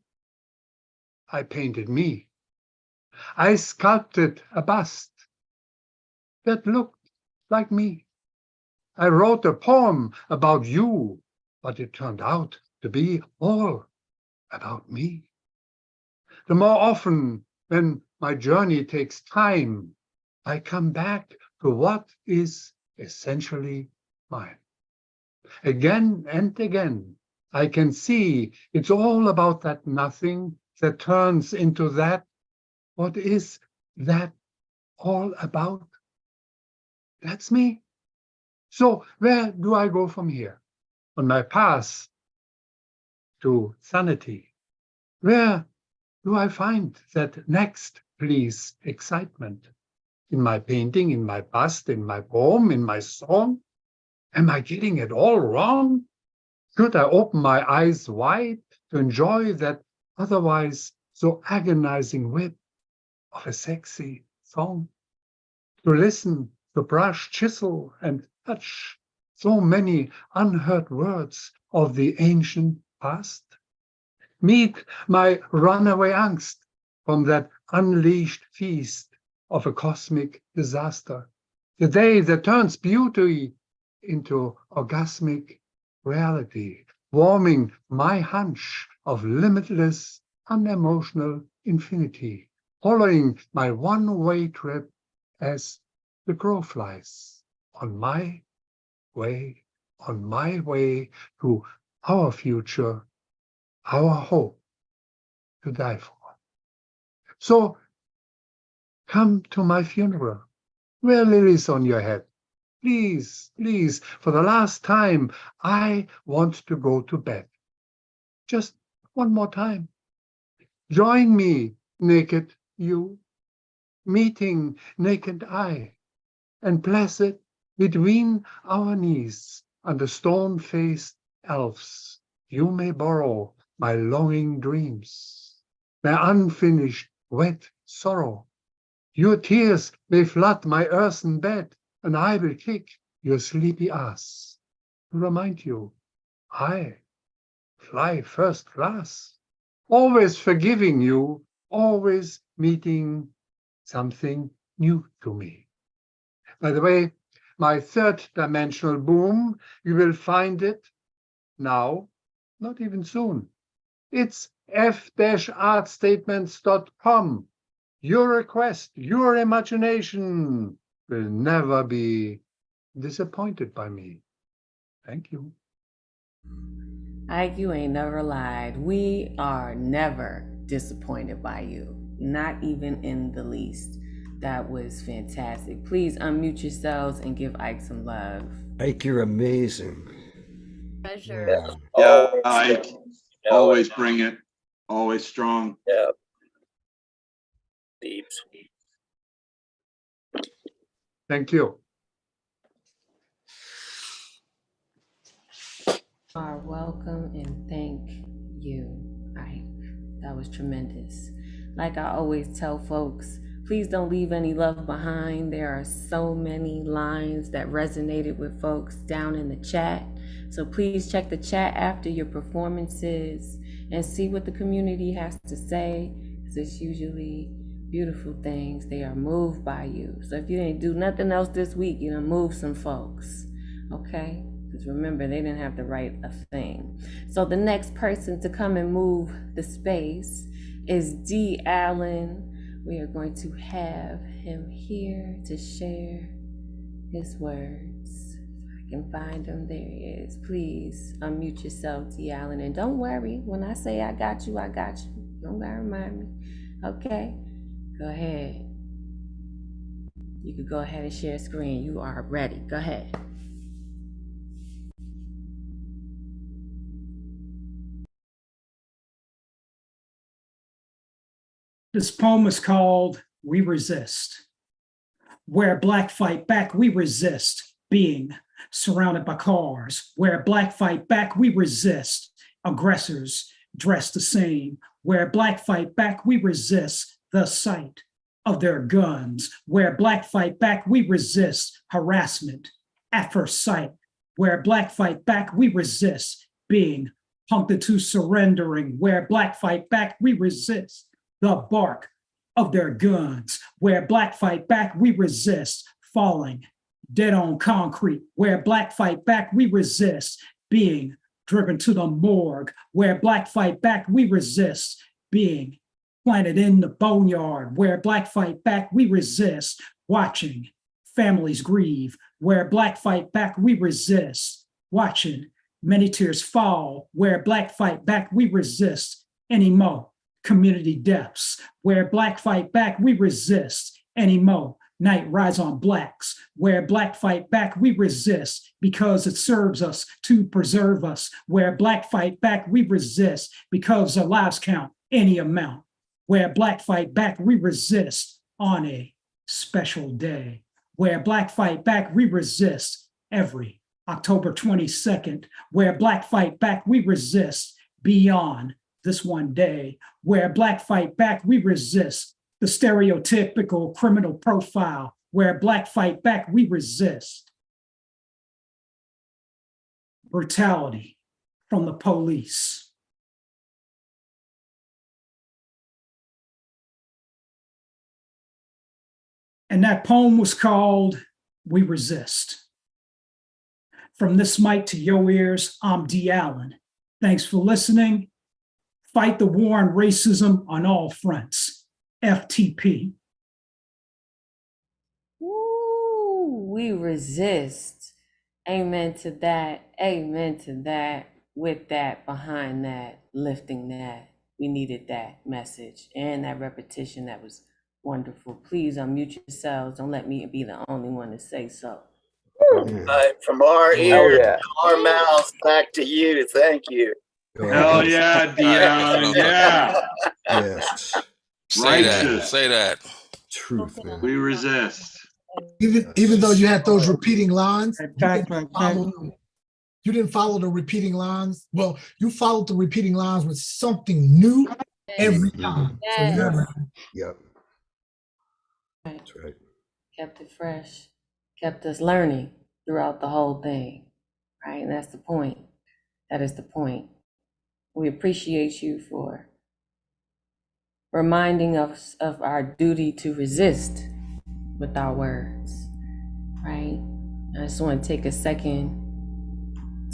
I painted me. I sculpted a bust that looked like me. I wrote a poem about you, but it turned out to be all about me. The more often when my journey takes time, I come back to what is essentially mine. Again and again, I can see it's all about that nothing that turns into that. What is that all about? That's me. So where do I go from here? On my path to sanity, where do I find that next, please, excitement? In my painting, in my bust, in my poem, in my song? Am I getting it all wrong? Should I open my eyes wide to enjoy that otherwise so agonizing whip of a sexy song? To listen, to brush, chisel, and touch so many unheard words of the ancient past? Meet my runaway angst from that unleashed feast of a cosmic disaster, the day that turns beauty into orgasmic reality, warming my hunch of limitless, unemotional infinity, following my one-way trip as the crow flies on my way to our future, our hope to die for. So come to my funeral, wear lilies on your head. Please, please, for the last time, I want to go to bed. Just one more time. Join me, naked you, meeting naked I, and placid between our knees under stone-faced elves, you may borrow my longing dreams, my unfinished wet sorrow. Your tears may flood my earthen bed, and I will kick your sleepy ass to remind you, I fly first class, always forgiving you, always meeting something new to me. By the way, my third dimensional boom, you will find it now, not even soon. It's f-artstatements.com. Your request, your imagination will never be disappointed by me. Thank you. Ike, you ain't never lied. We are never disappointed by you, not even in the least. That was fantastic. Please unmute yourselves and give Ike some love. Ike, you're amazing. Pleasure. Yeah, Always, Ike, you know always it. bring it. Always strong. Yeah. Deeps. Thank you. Are welcome and thank you, Ike. That was tremendous. Like I always tell folks, please don't leave any love behind. There are so many lines that resonated with folks down in the chat. So please check the chat after your performances and see what the community has to say. It's usually beautiful things. They are moved by you. So if you didn't do nothing else this week, you done move some folks. Okay? Because remember, they didn't have to write a thing. So the next person to come and move the space is D. Allen. We are going to have him here to share his words. If I can find him, there he is. Please unmute yourself, D. Allen. And don't worry, when I say I got you, I got you. Don't gotta remind me. Okay? Go ahead. You could go ahead and share screen. You are ready. Go ahead. This poem is called We Resist. Where black fight back, we resist being surrounded by cars. Where black fight back, we resist aggressors dressed the same. Where black fight back, we resist the sight of their guns. Where black fight back, we resist harassment at first sight. Where black fight back, we resist being punked into surrendering. Where black fight back, we resist the bark of their guns. Where black fight back, we resist falling dead on concrete. Where black fight back, we resist being driven to the morgue. Where black fight back, we resist being planted in the boneyard. Where black fight back, we resist watching families grieve. Where black fight back, we resist watching many tears fall. Where black fight back, we resist any more community deaths. Where black fight back, we resist any more night rise on blacks. Where black fight back, we resist because it serves us to preserve us. Where black fight back, we resist because our lives count any amount. Where black fight back, we resist on a special day. Where black fight back, we resist every October 22nd. Where black fight back, we resist beyond this one day. Where black fight back, we resist the stereotypical criminal profile. Where black fight back, we resist brutality from the police. And that poem was called We Resist. From this mic to your ears, I'm D. Allen. Thanks for listening. Fight the war on racism on all fronts. FTP. Woo, we resist. Amen to that. Amen to that. With that, behind that, lifting that. We needed that message and that repetition. That was wonderful. Please unmute yourselves. Don't let me be the only one to say so. From our ears yeah. to our mouths, back to you. Thank you. Hell yeah, Dion. Yeah. Yes. Say that. Say that. Truth, man. We resist. Even though you had those repeating lines, you didn't follow the repeating lines. Well, you followed the repeating lines with something new every time. So Yes. yeah, man. Yep. Right. That's right. Kept it fresh, kept us learning throughout the whole thing, right? And that's the point. That is the point. We appreciate you for reminding us of our duty to resist with our words, right? I just want to take a second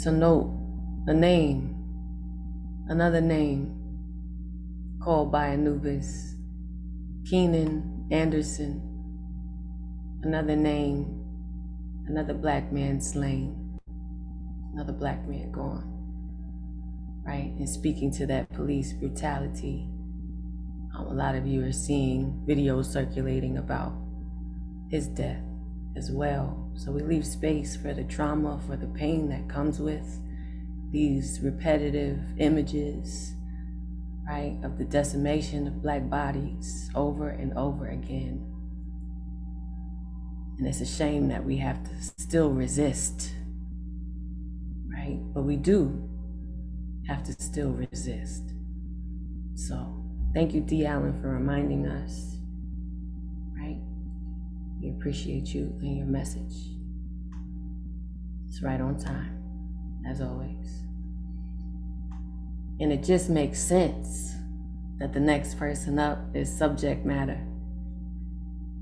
to note a name, another name called by Anubis, Keenan Anderson, another name, another black man slain, another black man gone, right? And speaking to that police brutality, a lot of you are seeing videos circulating about his death as well. So we leave space for the trauma, for the pain that comes with these repetitive images, right, of the decimation of black bodies over and over again. And it's a shame that we have to still resist, right? But we do have to still resist. So thank you, D. Allen, for reminding us, right? We appreciate you and your message. It's right on time, as always. And it just makes sense that the next person up is subject matter,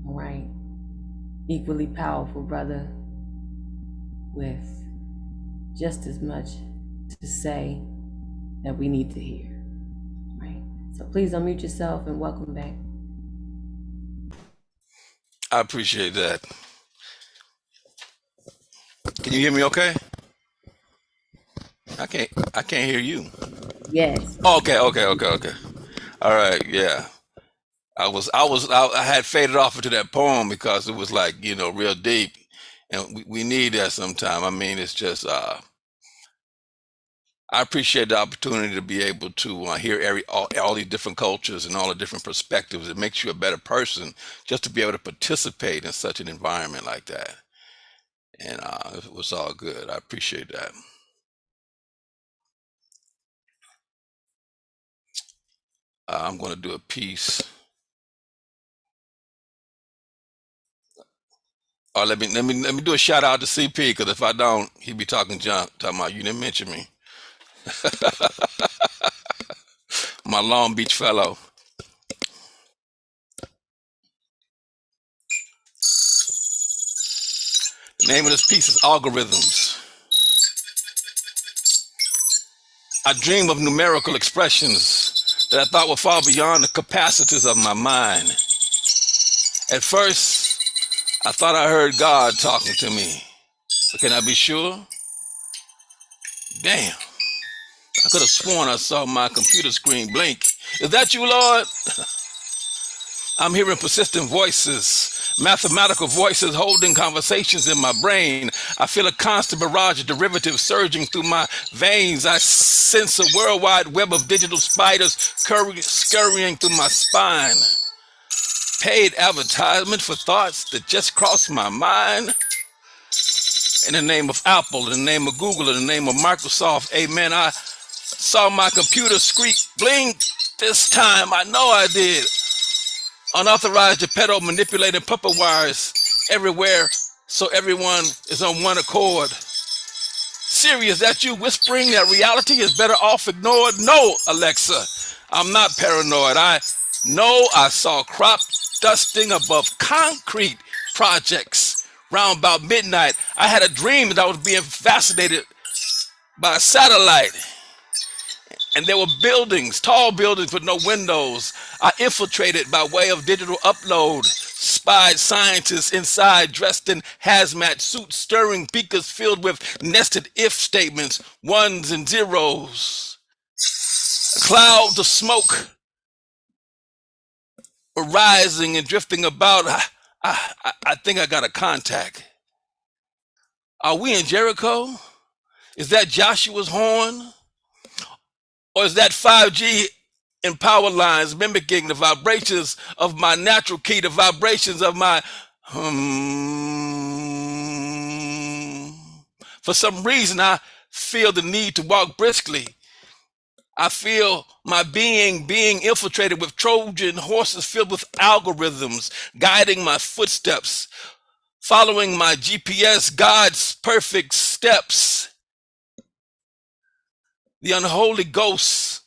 all right? Equally powerful brother with just as much to say that we need to hear, right? So please unmute yourself and welcome back. I appreciate that. Can you hear me okay? I can't hear you. Yes. Okay. All right, yeah. I had faded off into that poem because it was like, real deep. And we need that sometime. I mean, it's just I appreciate the opportunity to be able to hear all these different cultures and all the different perspectives. It makes you a better person just to be able to participate in such an environment like that. And it was all good. I appreciate that. I'm going to do a piece Or let me do a shout out to CP, because if I don't, he'd be talking junk, talking about you didn't mention me. My Long Beach fellow. The name of this piece is Algorithms. I dream of numerical expressions that I thought would fall beyond the capacities of my mind. At first, I thought I heard God talking to me. But can I be sure? Damn. I could have sworn I saw my computer screen blink. Is that you, Lord? I'm hearing persistent voices, mathematical voices holding conversations in my brain. I feel a constant barrage of derivatives surging through my veins. I sense a worldwide web of digital spiders scurrying through my spine. Paid advertisement for thoughts that just crossed my mind. In the name of Apple, in the name of Google, in the name of Microsoft, amen. I saw my computer squeak blink this time. I know I did. Unauthorized Geppetto manipulating puppet wires everywhere so everyone is on one accord. Siri, is that you whispering that reality is better off ignored? No, Alexa, I'm not paranoid. I know I saw crop dusting above concrete projects round about midnight. I had a dream that I was being fascinated by a satellite. And there were buildings, tall buildings with no windows. I infiltrated by way of digital upload, spied scientists inside dressed in hazmat suits, stirring beakers filled with nested if statements, ones and zeros. Clouds of smoke were rising and drifting about. I think I got a contact. Are we in Jericho? Is that Joshua's horn? Or is that 5G in power lines mimicking the vibrations of my natural key, the vibrations of my For some reason, I feel the need to walk briskly. I feel my being infiltrated with Trojan horses filled with algorithms, guiding my footsteps, following my GPS, God's perfect steps. The unholy ghost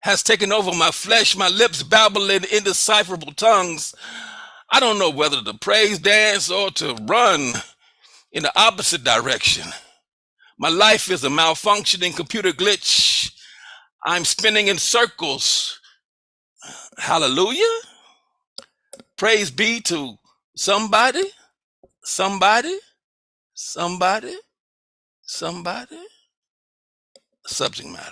has taken over my flesh, my lips babble in indecipherable tongues. I don't know whether to praise dance or to run in the opposite direction. My life is a malfunctioning computer glitch. I'm spinning in circles. Hallelujah. Praise be to somebody, somebody, somebody, somebody. Subject matter.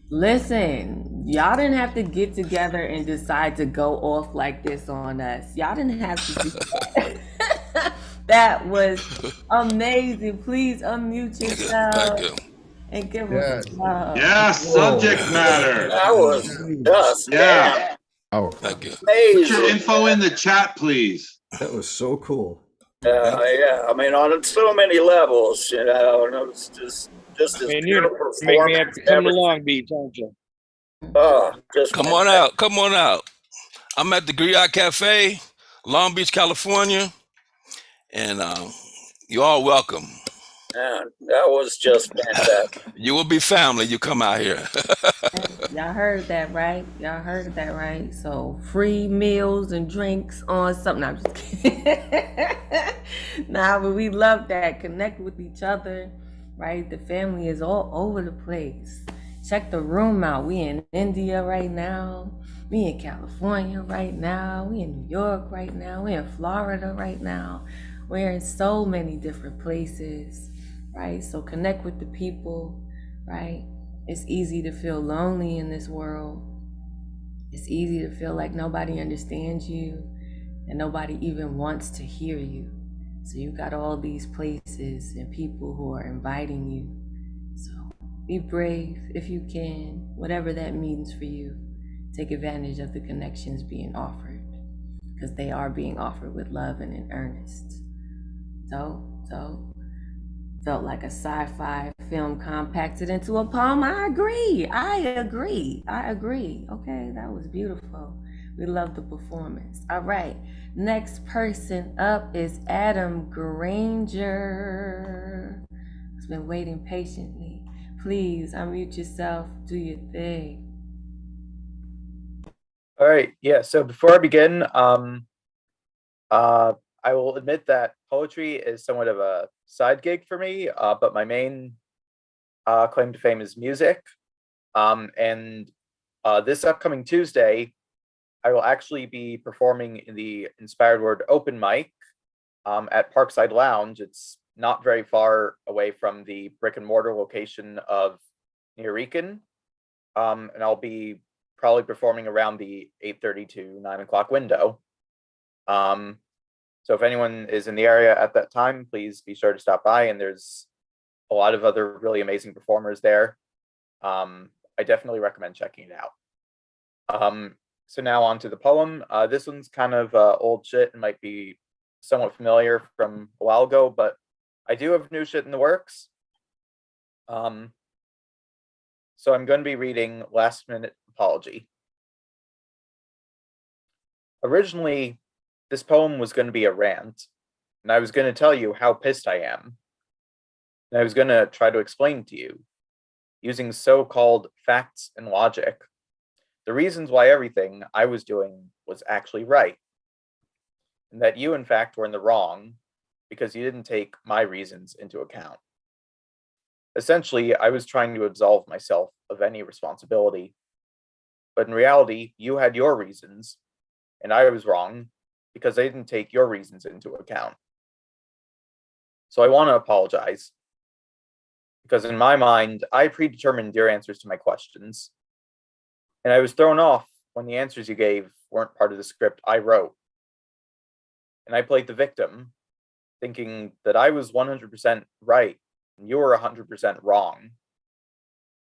Listen, y'all didn't have to get together and decide to go off like this on us. Y'all didn't have to do that. That was amazing. Please unmute yourself and give us some love. Yes, subject matter. That was just Yeah. Oh, thank you. Put your info in the chat, please. That was so cool. Yeah. I mean, on so many levels, you know, and it was just this Man, you're pure gonna make me have to come to performance. Long Beach, aren't you? Just Come on out. Come on out. I'm at the Griot Cafe, Long Beach, California, and you're all welcome. Man, that was just fantastic. You will be family. You come out here. Y'all heard that, right? Y'all heard that, right? So free meals and drinks on something. I'm just kidding. Nah, but we love that. Connect with each other, right? The family is all over the place. Check the room out. We in India right now. We in California right now. We in New York right now. We in Florida right now. We're in so many different places, right? So connect with the people, right? It's easy to feel lonely in this world. It's easy to feel like nobody understands you and nobody even wants to hear you. So you got all these places and people who are inviting you. So be brave if you can, whatever that means for you. Take advantage of the connections being offered, because they are being offered with love and in earnest. So felt like a sci-fi film compacted into a poem. I agree. Okay, that was beautiful. We love the performance. All right. Next person up is Adam Granger. He's been waiting patiently. Please unmute yourself, do your thing. All right, yeah. So before I begin, I will admit that poetry is somewhat of a side gig for me, but my main claim to fame is music. And this upcoming Tuesday, I will actually be performing in the Inspired Word open mic at Parkside Lounge. It's not very far away from the brick and mortar location of Neurekan. And I'll be probably performing around the 8:30 to 9 o'clock window. So if anyone is in the area at that time, please be sure to stop by. And there's a lot of other really amazing performers there. I definitely recommend checking it out. So now on to the poem. This one's kind of old shit and might be somewhat familiar from a while ago, but I do have new shit in the works. So I'm going to be reading Last Minute Apology. Originally, this poem was going to be a rant, and I was going to tell you how pissed I am. And I was going to try to explain to you, using so-called facts and logic, the reasons why everything I was doing was actually right. And that you, in fact, were in the wrong because you didn't take my reasons into account. Essentially, I was trying to absolve myself of any responsibility. But in reality, you had your reasons, and I was wrong because I didn't take your reasons into account. So I want to apologize, because in my mind, I predetermined your answers to my questions, and I was thrown off when the answers you gave weren't part of the script I wrote. And I played the victim, thinking that I was 100% right and you were 100% wrong.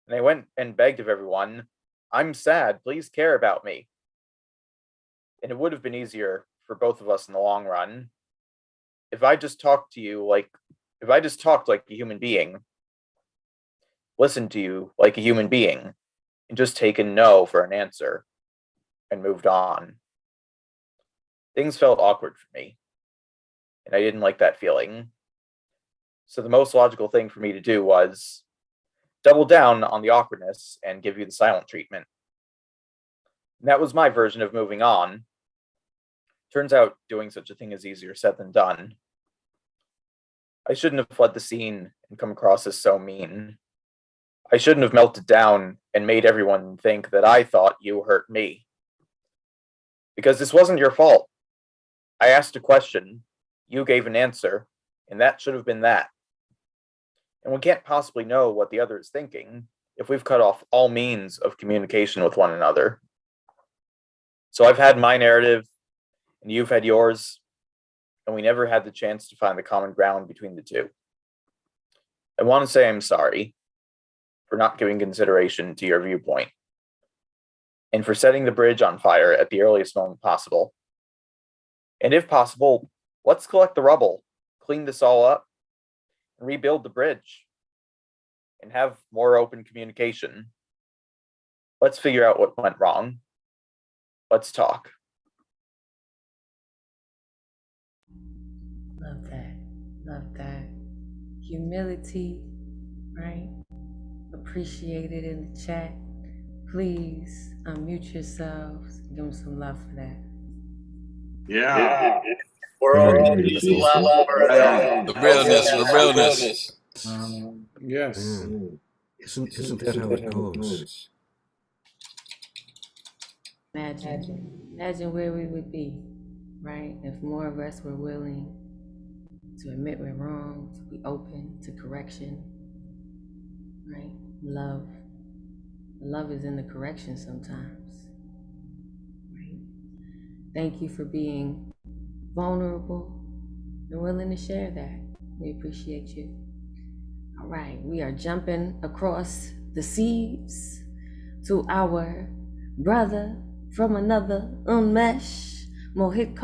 And I went and begged of everyone, I'm sad, please care about me. And it would have been easier for both of us in the long run if I just talked to you like, if I just talked like a human being, listened to you like a human being, and just taken no for an answer and moved on. Things felt awkward for me, and I didn't like that feeling. So the most logical thing for me to do was double down on the awkwardness and give you the silent treatment. And that was my version of moving on. Turns out doing such a thing is easier said than done. I shouldn't have fled the scene and come across as so mean. I shouldn't have melted down and made everyone think that I thought you hurt me. Because this wasn't your fault. I asked a question, you gave an answer, and that should have been that. And we can't possibly know what the other is thinking if we've cut off all means of communication with one another. So I've had my narrative, and you've had yours, and we never had the chance to find the common ground between the two. I want to say I'm sorry for not giving consideration to your viewpoint, and for setting the bridge on fire at the earliest moment possible. And if possible, let's collect the rubble, clean this all up, and rebuild the bridge, and have more open communication. Let's figure out what went wrong. Let's talk. Love that. Love that. Humility, right? Appreciate it in the chat. Please unmute yourselves. Give them some love for that. Yeah. World, just clap for that. The realness, the realness. Yes. Isn't that how it goes? Imagine where we would be, right? If more of us were willing to admit we're wrong, to be open to correction, right? Love is in the correction sometimes, right? Thank you for being vulnerable and willing to share that. We appreciate you. All right, we are jumping across the seas to our brother from another unmesh, Mohit,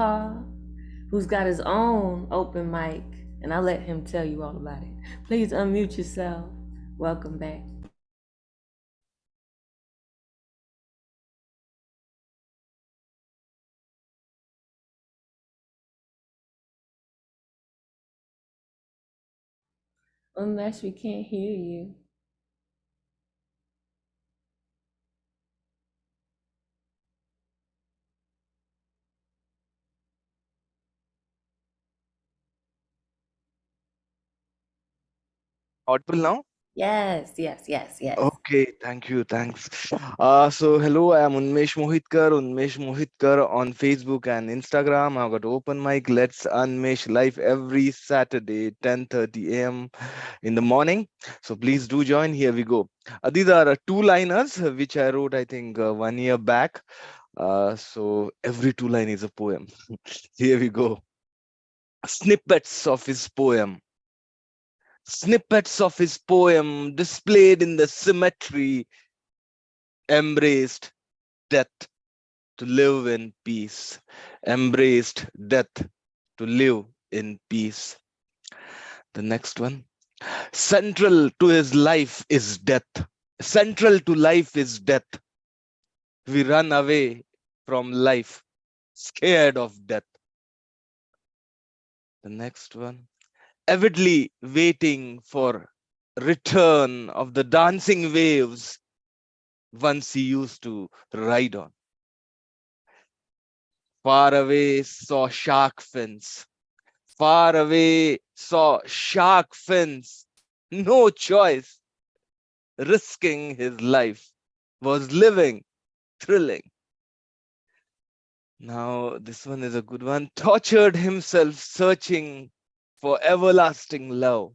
who's got his own open mic, and I'll let him tell you all about it. Please unmute yourself. Welcome back. Unless we can't hear you. Audible now? Yes, yes, yes, yes. Okay, thank you. Thanks. So hello, I am Unmesh Mohitkar on Facebook and Instagram. I've got open mic. Let's Unmesh live every Saturday, 10:30 a.m. in the morning. So please do join. Here we go. These are two-liners which I wrote, I think, 1 year back. So every two line is a poem. Here we go. Snippets of his poem. Snippets of his poem displayed in the symmetry, embraced death to live in peace, embraced death to live in peace. The next one. Central to his life is death. Central to life is death. We run away from life, scared of death. The next one. Avidly waiting for return of the dancing waves once he used to ride on. Far away saw shark fins. Far away saw shark fins. No choice. Risking his life was living, thrilling. Now, this one is a good one. Tortured himself searching for everlasting love.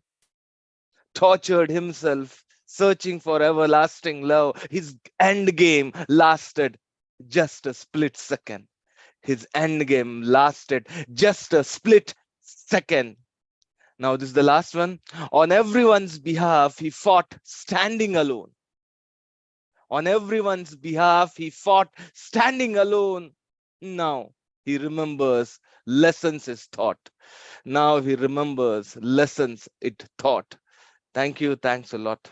Tortured himself searching for everlasting love. His end game lasted just a split second. His end game lasted just a split second. Now, this is the last one. On everyone's behalf, he fought standing alone. On everyone's behalf, he fought standing alone. Now he remembers lessons is taught. Now he remembers lessons it taught. Thank you. Thanks a lot.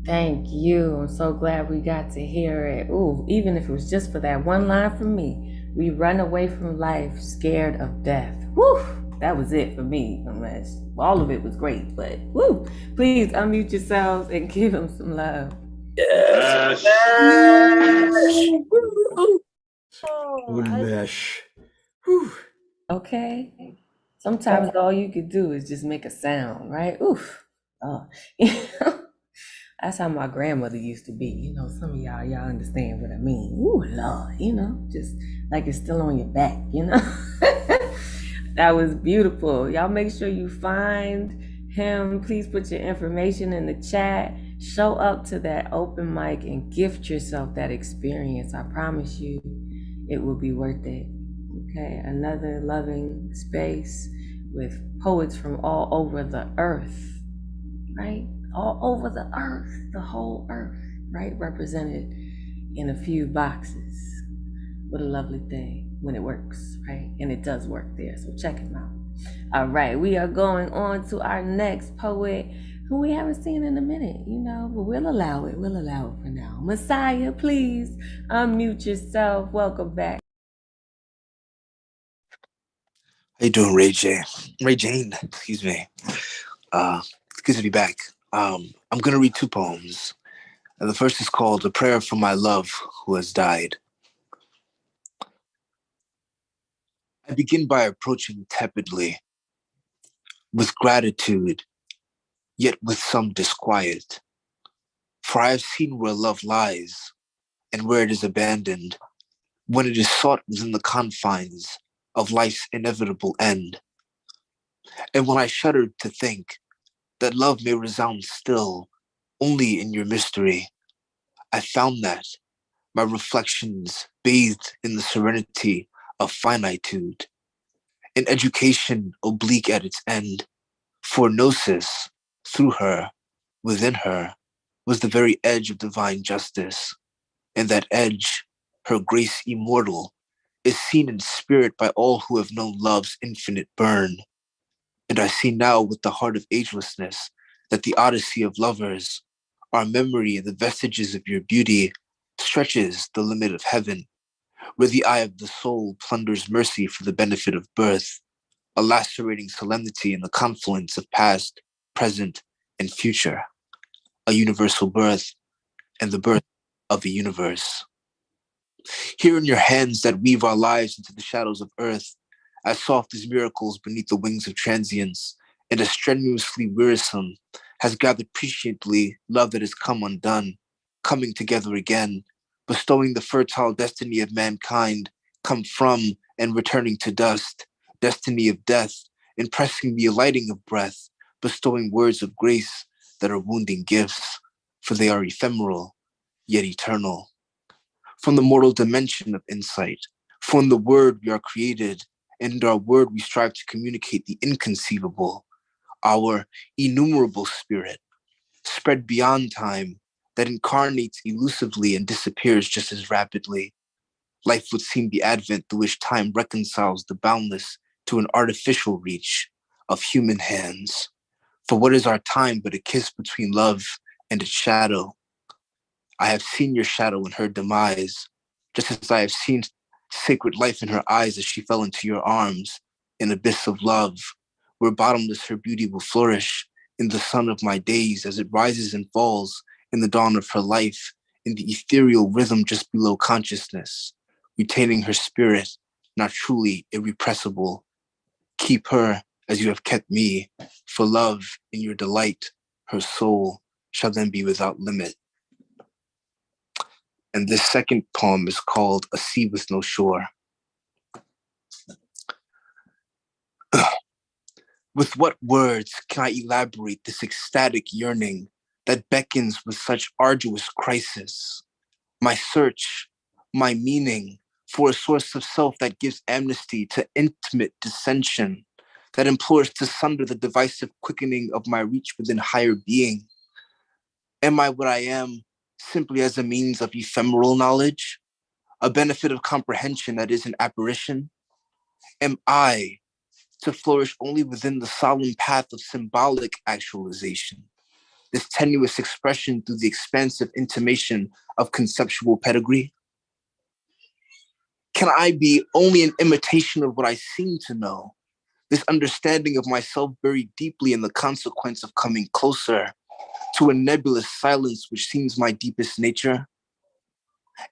Thank you. I'm so glad we got to hear it. Ooh, even if it was just for that one line from me. We run away from life scared of death. Woo! That was it for me. Unless all of it was great, but woo! Please unmute yourselves and give them some love. Yes. Unmesh. Okay. Sometimes all you could do is just make a sound, right? Oof. Oh. That's how my grandmother used to be. You know, some of y'all understand what I mean. Ooh, Lord, you know, just like it's still on your back, you know? That was beautiful. Y'all make sure you find him. Please put your information in the chat. Show up to that open mic and gift yourself that experience. I promise you, it will be worth it. Okay, another loving space with poets from all over the earth, right? All over the earth, the whole earth, right? Represented in a few boxes. What a lovely thing when it works, right? And it does work there, so check him out. All right, we are going on to our next poet who we haven't seen in a minute, you know, but we'll allow it. We'll allow it for now. Messiah, please unmute yourself. Welcome back. How you doing, Ray J? Ray Jane, excuse me. It's good to be back. I'm gonna read two poems. And the first is called A Prayer for My Love Who Has Died. I begin by approaching tepidly, with gratitude, yet with some disquiet. For I have seen where love lies, and where it is abandoned, when it is sought within the confines of life's inevitable end. And when I shuddered to think that love may resound still only in your mystery, I found that my reflections bathed in the serenity of finitude, an education oblique at its end, for gnosis, through her, within her, was the very edge of divine justice, and that edge, her grace immortal, is seen in spirit by all who have known love's infinite burn. And I see now with the heart of agelessness that the odyssey of lovers, our memory and the vestiges of your beauty, stretches the limit of heaven, where the eye of the soul plunders mercy for the benefit of birth, a lacerating solemnity in the confluence of past, present, and future, a universal birth, and the birth of a universe. Here in your hands that weave our lives into the shadows of earth, as soft as miracles beneath the wings of transience, and as strenuously wearisome, has gathered presciently love that has come undone, coming together again, bestowing the fertile destiny of mankind, come from and returning to dust, destiny of death, impressing the alighting of breath, bestowing words of grace that are wounding gifts, for they are ephemeral, yet eternal. From the mortal dimension of insight, from the word we are created, and in our word we strive to communicate the inconceivable, our innumerable spirit, spread beyond time, that incarnates elusively and disappears just as rapidly. Life would seem the advent through which time reconciles the boundless to an artificial reach of human hands. For what is our time but a kiss between love and its shadow? I have seen your shadow in her demise, just as I have seen sacred life in her eyes as she fell into your arms, an abyss of love, where bottomless her beauty will flourish in the sun of my days as it rises and falls in the dawn of her life, in the ethereal rhythm just below consciousness, retaining her spirit, not truly irrepressible. Keep her as you have kept me, for love in your delight, her soul shall then be without limit. And this second poem is called A Sea with No Shore. With what words can I elaborate this ecstatic yearning that beckons with such arduous crisis? My search, my meaning for a source of self that gives amnesty to intimate dissension, that implores to sunder the divisive quickening of my reach within higher being. Am I what I am simply as a means of ephemeral knowledge, a benefit of comprehension that is an apparition? Am I to flourish only within the solemn path of symbolic actualization, this tenuous expression through the expansive intimation of conceptual pedigree? Can I be only an imitation of what I seem to know, this understanding of myself buried deeply in the consequence of coming closer to a nebulous silence which seems my deepest nature?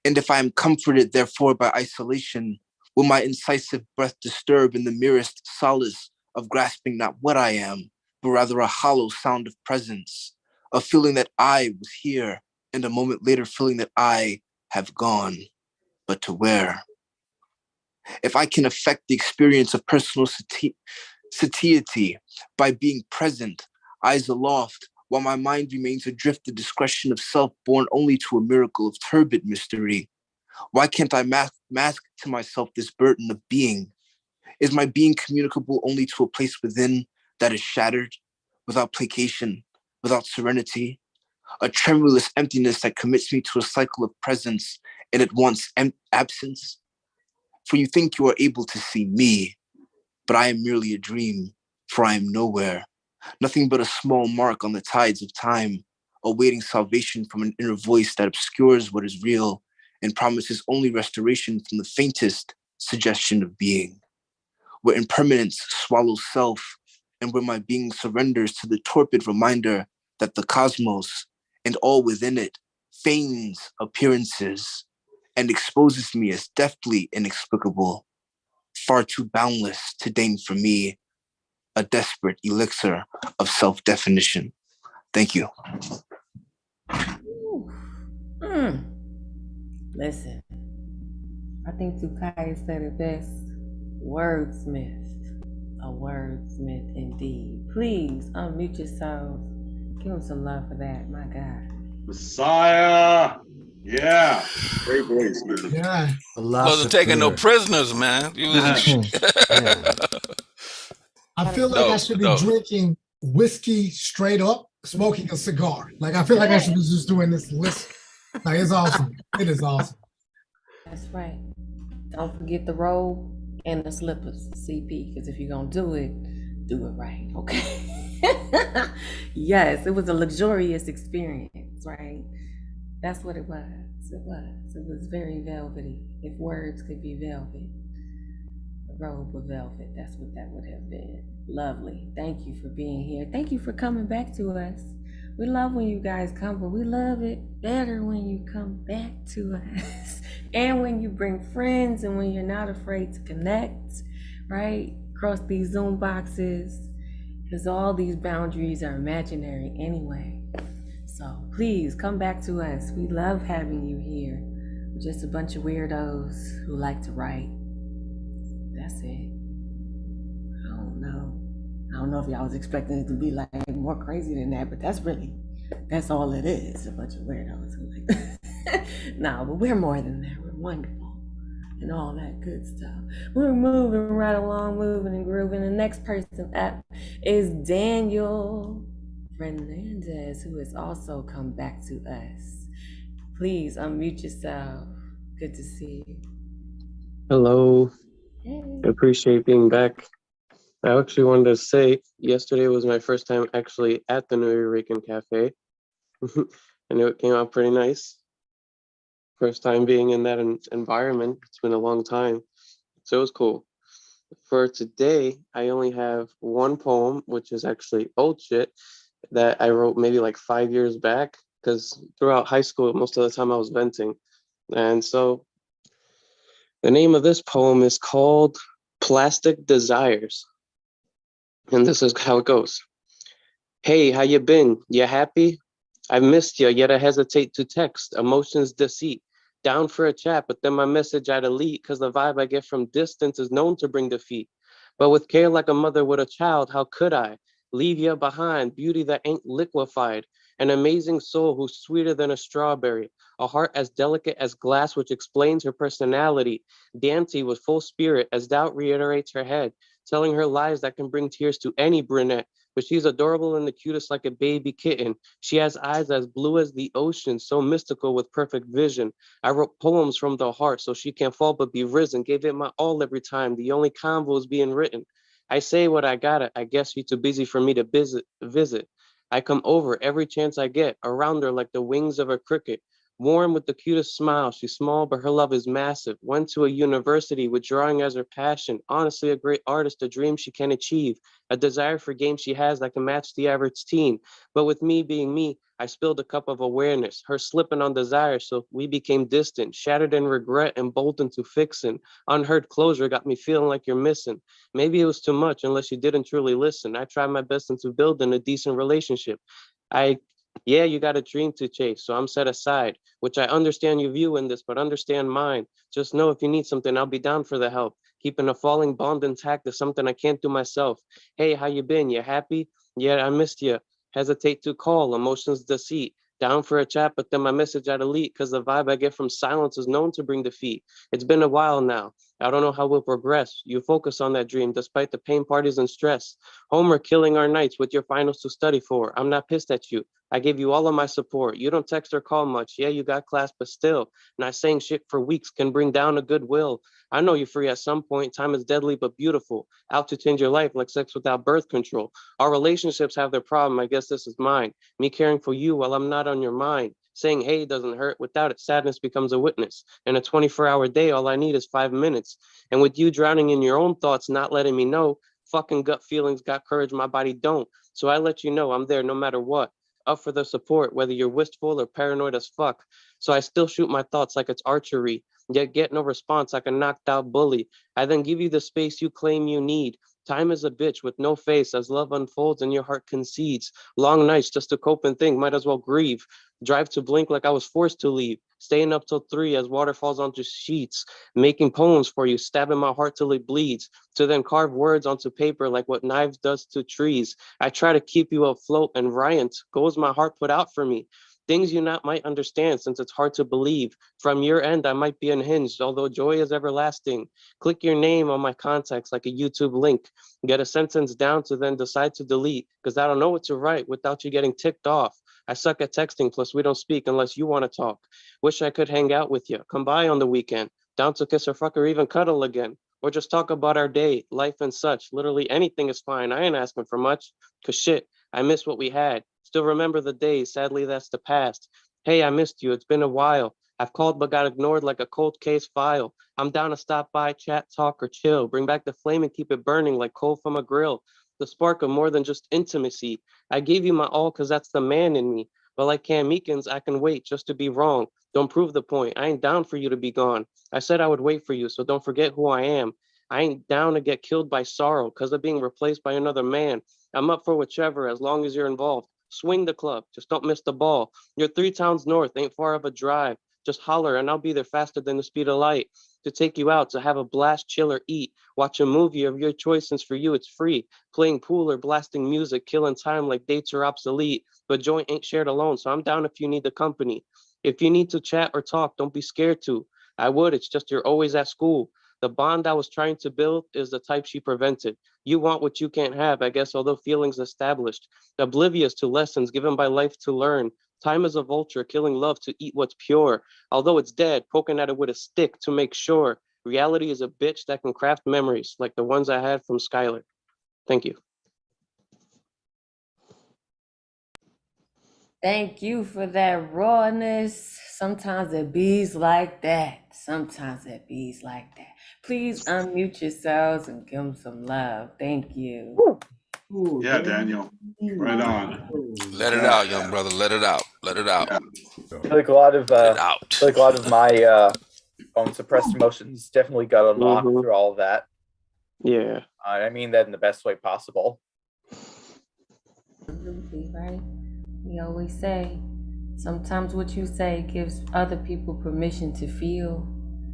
And if I am comforted, therefore, by isolation, will my incisive breath disturb in the merest solace of grasping not what I am, but rather a hollow sound of presence, a feeling that I was here, and a moment later feeling that I have gone, but to where? If I can affect the experience of personal satiety by being present, eyes aloft, while my mind remains adrift the discretion of self born only to a miracle of turbid mystery, why can't I mask to myself this burden of being? Is my being communicable only to a place within that is shattered, without placation, without serenity? A tremulous emptiness that commits me to a cycle of presence and at once absence? For you think you are able to see me, but I am merely a dream, for I am nowhere, nothing but a small mark on the tides of time, awaiting salvation from an inner voice that obscures what is real and promises only restoration from the faintest suggestion of being, where impermanence swallows self, and where my being surrenders to the torpid reminder that the cosmos and all within it feigns appearances and exposes me as deftly inexplicable, far too boundless to deign for me a desperate elixir of self-definition. Thank you. Ooh. Mm. Listen, I think Tukai said it best. Wordsmith. A wordsmith indeed. Please unmute yourselves. Give him some love for that. My God. Messiah. Yeah. Great voice, man. Yeah. Wasn't taking no prisoners, man. You was I feel like I should be no. drinking whiskey straight up, smoking a cigar. Like I feel like I should be just doing this list. Like it's awesome. It is awesome. That's right. Don't forget the robe and the slippers, CP, because if you're going to do it right, okay? Yes, it was a luxurious experience, right? That's what it was. It was. It was very velvety. If words could be velvet, a robe of velvet, that's what that would have been. Lovely. Thank you for being here. Thank you for coming back to us. We love when you guys come, but we love it better when you come back to us. And when you bring friends and when you're not afraid to connect, right? Across these Zoom boxes, because all these boundaries are imaginary anyway. So please come back to us. We love having you here. We're just a bunch of weirdos who like to write. That's it. I don't know. I don't know if y'all was expecting it to be like more crazy than that, but that's all it is. A bunch of weirdos who like no, but we're more than that. We're wonderful and all that good stuff. We're moving right along, moving and grooving. The next person up is Daniel Fernandez, who has also come back to us. Please unmute yourself. Good to see you. Hello. Hey. I appreciate being back. I actually wanted to say yesterday was my first time actually at the New Eureka Cafe. And it came out pretty nice. First time being in that environment. It's been a long time. So it was cool. For today, I only have one poem, which is actually old shit that I wrote maybe like 5 years back. Because throughout high school, most of the time I was venting. And so the name of this poem is called Plastic Desires. And this is how it goes. Hey, how you been? You happy? I missed you, yet I hesitate to text. Emotions deceit. Down for a chat, but then my message I delete because the vibe I get from distance is known to bring defeat. But with care like a mother with a child, how could I leave you behind? Beauty that ain't liquefied. An amazing soul who's sweeter than a strawberry. A heart as delicate as glass, which explains her personality. Dainty with full spirit as doubt reiterates her head, telling her lies that can bring tears to any brunette. But she's adorable and the cutest like a baby kitten. She has eyes as blue as the ocean, so mystical with perfect vision. I wrote poems from the heart so she can't fall but be risen. Gave it my all every time, the only convo is being written. I say what I gotta, I guess you're too busy for me to visit. I come over every chance I get, around her like the wings of a cricket. Warm with the cutest smile, she's small but her love is massive. Went to a university with drawing as her passion. Honestly, a great artist, a dream she can achieve. A desire for games she has that can match the average teen. But with me being me, I spilled a cup of awareness, her slipping on desire, so we became distant, shattered in regret, emboldened to fixing. Unheard closure got me feeling like you're missing. Maybe it was too much unless you didn't truly listen. I tried my best into building a decent relationship. I yeah, you got a dream to chase, so I'm set aside, which I understand you view in this, but understand mine. Just know if you need something, I'll be down for the help. Keeping a falling bond intact is something I can't do myself. Hey, how you been? You happy? Yeah, I missed you. Hesitate to call, emotions deceit. Down for a chat, but then my message I delete because the vibe I get from silence is known to bring defeat. It's been a while now. I don't know how we'll progress. You focus on that dream despite the pain, parties, and stress. Homework killing our nights with your finals to study for. I'm not pissed at you. I gave you all of my support. You don't text or call much. Yeah, you got class, but still, not saying shit for weeks can bring down a goodwill. I know you're free at some point. Time is deadly but beautiful. Out to change your life like sex without birth control. Our relationships have their problem. I guess this is mine. Me caring for you while I'm not on your mind. Saying hey doesn't hurt. Without it, sadness becomes a witness. In a 24-hour day, all I need is 5 minutes. And with you drowning in your own thoughts, not letting me know, fucking gut feelings got courage my body don't. So I let you know I'm there no matter what. Up for the support, whether you're wistful or paranoid as fuck. So I still shoot my thoughts like it's archery, yet get no response like a knocked out bully. I then give you the space you claim you need. Time is a bitch with no face as love unfolds and your heart concedes. Long nights just to cope and think, might as well grieve. Drive to blink like I was forced to leave. Staying up till 3 as water falls onto sheets. Making poems for you, stabbing my heart till it bleeds. To then carve words onto paper like what knives does to trees. I try to keep you afloat and riant. Goals my heart put out for me. Things you not might understand since it's hard to believe. From your end, I might be unhinged, although joy is everlasting. Click your name on my contacts like a YouTube link. Get a sentence down to then decide to delete, because I don't know what to write without you getting ticked off. I suck at texting, plus we don't speak unless you want to talk. Wish I could hang out with you. Come by on the weekend. Down to kiss or fuck or even cuddle again. Or just talk about our day, life and such. Literally anything is fine. I ain't asking for much. Cause shit, I miss what we had. Still remember the days. Sadly, that's the past. Hey, I missed you. It's been a while. I've called but got ignored like a cold case file. I'm down to stop by, chat, talk, or chill. Bring back the flame and keep it burning like coal from a grill. the spark of more than just intimacy. I gave you my all because that's the man in me. But like Cam Meekins, I can wait just to be wrong. Don't prove the point. I ain't down for you to be gone. I said I would wait for you, so don't forget who I am. I ain't down to get killed by sorrow because of being replaced by another man. I'm up for whichever as long as you're involved. Swing the club, just don't miss the ball. You're 3 towns north, ain't far of a drive. Just holler and I'll be there faster than the speed of light to take you out to have a blast, chill, or eat. Watch a movie of your choice since for you it's free. Playing pool or blasting music, killing time like dates are obsolete. But joint ain't shared alone, so I'm down if you need the company. If you need to chat or talk, don't be scared to. I would, it's just you're always at school. The bond I was trying to build is the type she prevented. You want what you can't have, I guess, although feelings established. Oblivious to lessons given by life to learn. Time is a vulture, killing love to eat what's pure. Although it's dead, poking at it with a stick to make sure. Reality is a bitch that can craft memories like the ones I had from Skylar. Thank you. Thank you for that rawness. Sometimes it bees like that. Sometimes it bees like that. Please unmute yourselves and give them some love. Thank you. Yeah, Daniel. Right on. Let it out, young brother. Let it out. Let it out. I feel like a lot of Let it out. I feel like a lot of my suppressed emotions definitely got unlocked through all of that. Yeah. I mean that in the best way possible. Absolutely, right? We always say, sometimes what you say gives other people permission to feel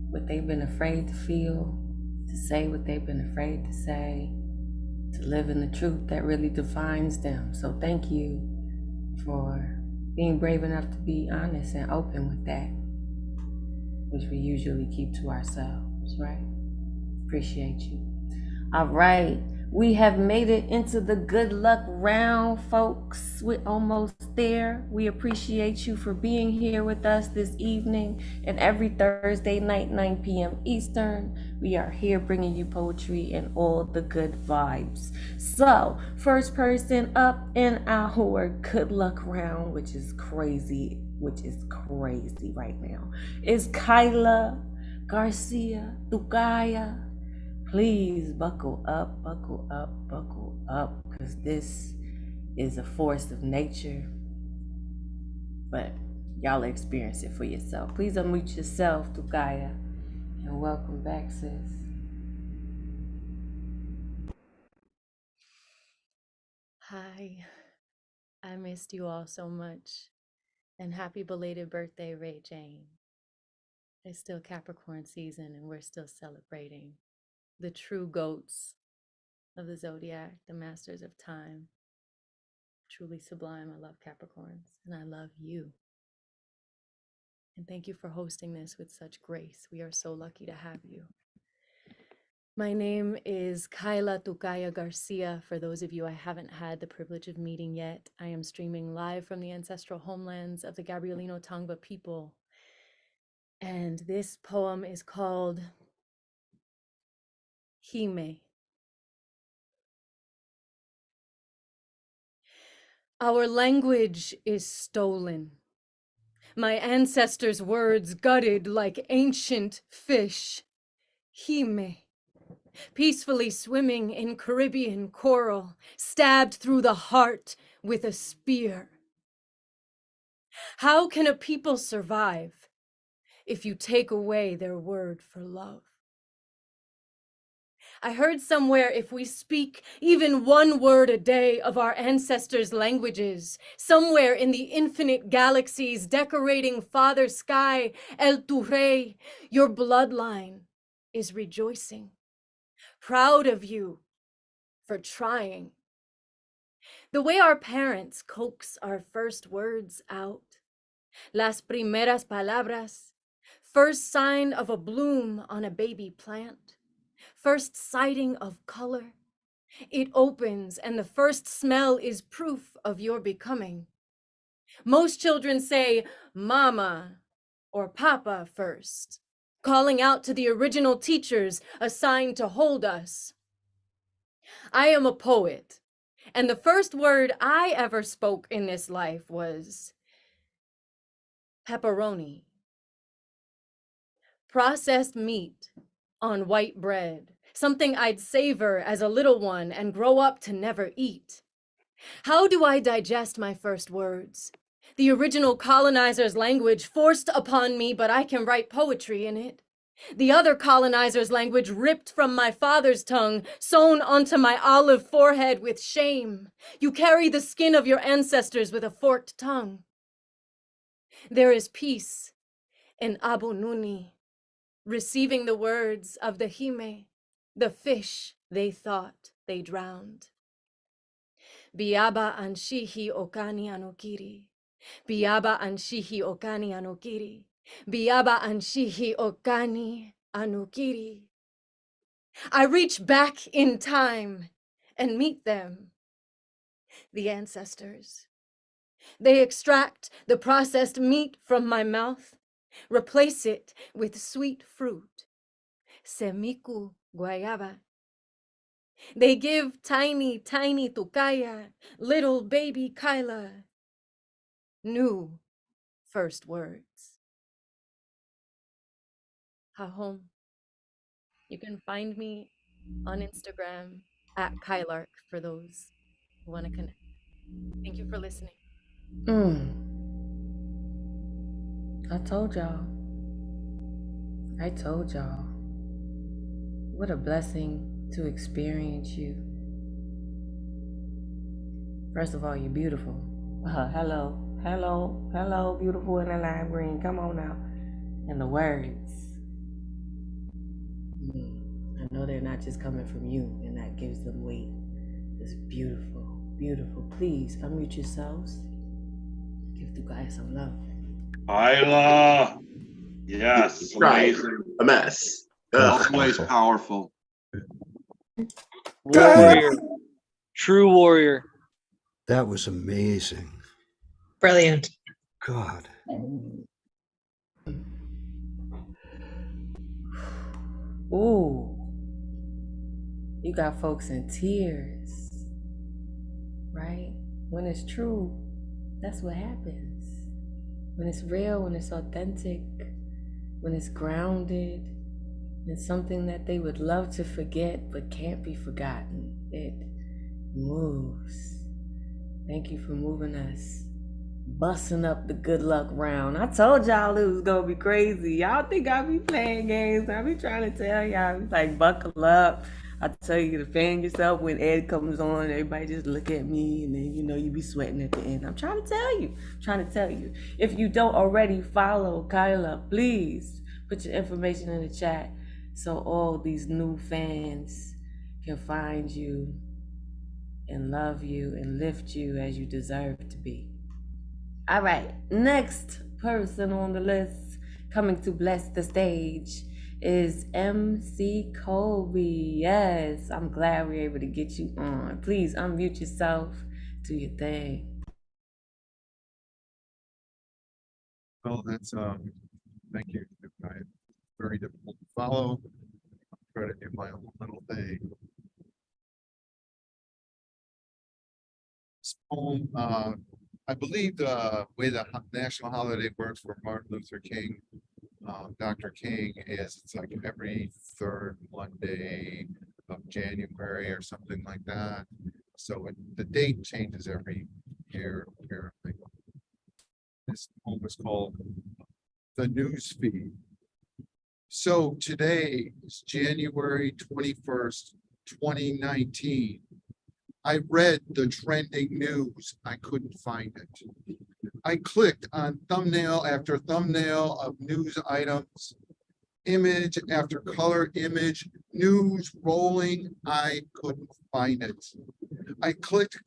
what they've been afraid to feel, to say what they've been afraid to say, to live in the truth that really defines them. So thank you for being brave enough to be honest and open with that, which we usually keep to ourselves, right? Appreciate you. All right, we have made it into the good luck round, folks. We're almost there. We appreciate you for being here with us this evening and every Thursday night, 9 p.m. Eastern. We are here bringing you poetry and all the good vibes. So, first person up in our good luck round, which is crazy right now, is Kyla Garcia Tugaya. Please buckle up, because this is a force of nature. But y'all experience it for yourself. Please unmute yourself, Tugaya, and welcome back, sis. Hi, I missed you all so much. And happy belated birthday, Ray Jane. It's still Capricorn season and we're still celebrating the true goats of the zodiac, the masters of time. Truly sublime. I love Capricorns and I love you. And thank you for hosting this with such grace. We are so lucky to have you. My name is Kyla Tugaya Garcia. For those of you I haven't had the privilege of meeting yet, I am streaming live from the ancestral homelands of the Gabrielino Tongva people. And this poem is called Hime. Our language is stolen. My ancestors' words gutted like ancient fish. Hime. Peacefully swimming in Caribbean coral, stabbed through the heart with a spear. How can a people survive if you take away their word for love? I heard somewhere if we speak even one word a day of our ancestors' languages, somewhere in the infinite galaxies decorating Father Sky, El Turrey, your bloodline is rejoicing. Proud of you for trying. The way our parents coax our first words out, las primeras palabras, first sign of a bloom on a baby plant, first sighting of color. It opens and the first smell is proof of your becoming. Most children say mama or papa first, calling out to the original teachers assigned to hold us. I am a poet, and the first word I ever spoke in this life was pepperoni. Processed meat on white bread, something I'd savor as a little one and grow up to never eat. How do I digest my first words? The original colonizer's language forced upon me, but I can write poetry in it. The other colonizer's language ripped from my father's tongue, sewn onto my olive forehead with shame. You carry the skin of your ancestors with a forked tongue. There is peace in Abu Nuni, receiving the words of the Hime, the fish they thought they drowned. Biaba anshihi okani anokiri. Biaba anshihi okani anokiri. Biaba anshihi okani anokiri. I reach back in time and meet them, the ancestors. They extract the processed meat from my mouth, replace it with sweet fruit, semiku guayaba. They give tiny, tiny Tukaya, little baby Kyla, new first words. Hahom. You can find me on Instagram at Kylark for those who want to connect. Thank you for listening. I told y'all. I told y'all. What a blessing to experience you. First of all, you're beautiful. Hello, hello, hello, beautiful in the lime green. Come on now. And the words. I know they're not just coming from you, and that gives them weight. It's beautiful, beautiful. Please unmute yourselves. Give the guys some love. Isla. Yes. Right. Amazing. A mess. Always powerful. Warrior. True warrior. That was amazing. Brilliant. God. Ooh. You got folks in tears. Right? When it's true, that's what happens. When it's real, when it's authentic, when it's grounded in something that they would love to forget but can't be forgotten, it moves. Thank you for moving us. Busting up the good luck round. I told y'all it was gonna be crazy. Y'all think I be playing games. I be trying to tell y'all, it's like buckle up. I tell you to fan yourself when Ed comes on. Everybody just look at me, and then you be sweating at the end. I'm trying to tell you. If you don't already follow Kyla, please put your information in the chat so all these new fans can find you and love you and lift you as you deserve to be. All right, next person on the list coming to bless the stage is MC Colby. Yes, I'm glad we're able to get you on. Please unmute yourself, do your thing. Well, that's thank you. Very difficult to follow. I'll try to do my own little thing. This poem, I believe the way the national holiday works for Martin Luther King, Dr. King, is it's like every third Monday of January or something like that. So the date changes every year, apparently. This poem is called The News Feed. So today is January 21st, 2019. I read the trending news. I couldn't find it. I clicked on thumbnail after thumbnail of news items, image after color image, news rolling. I couldn't find it. I clicked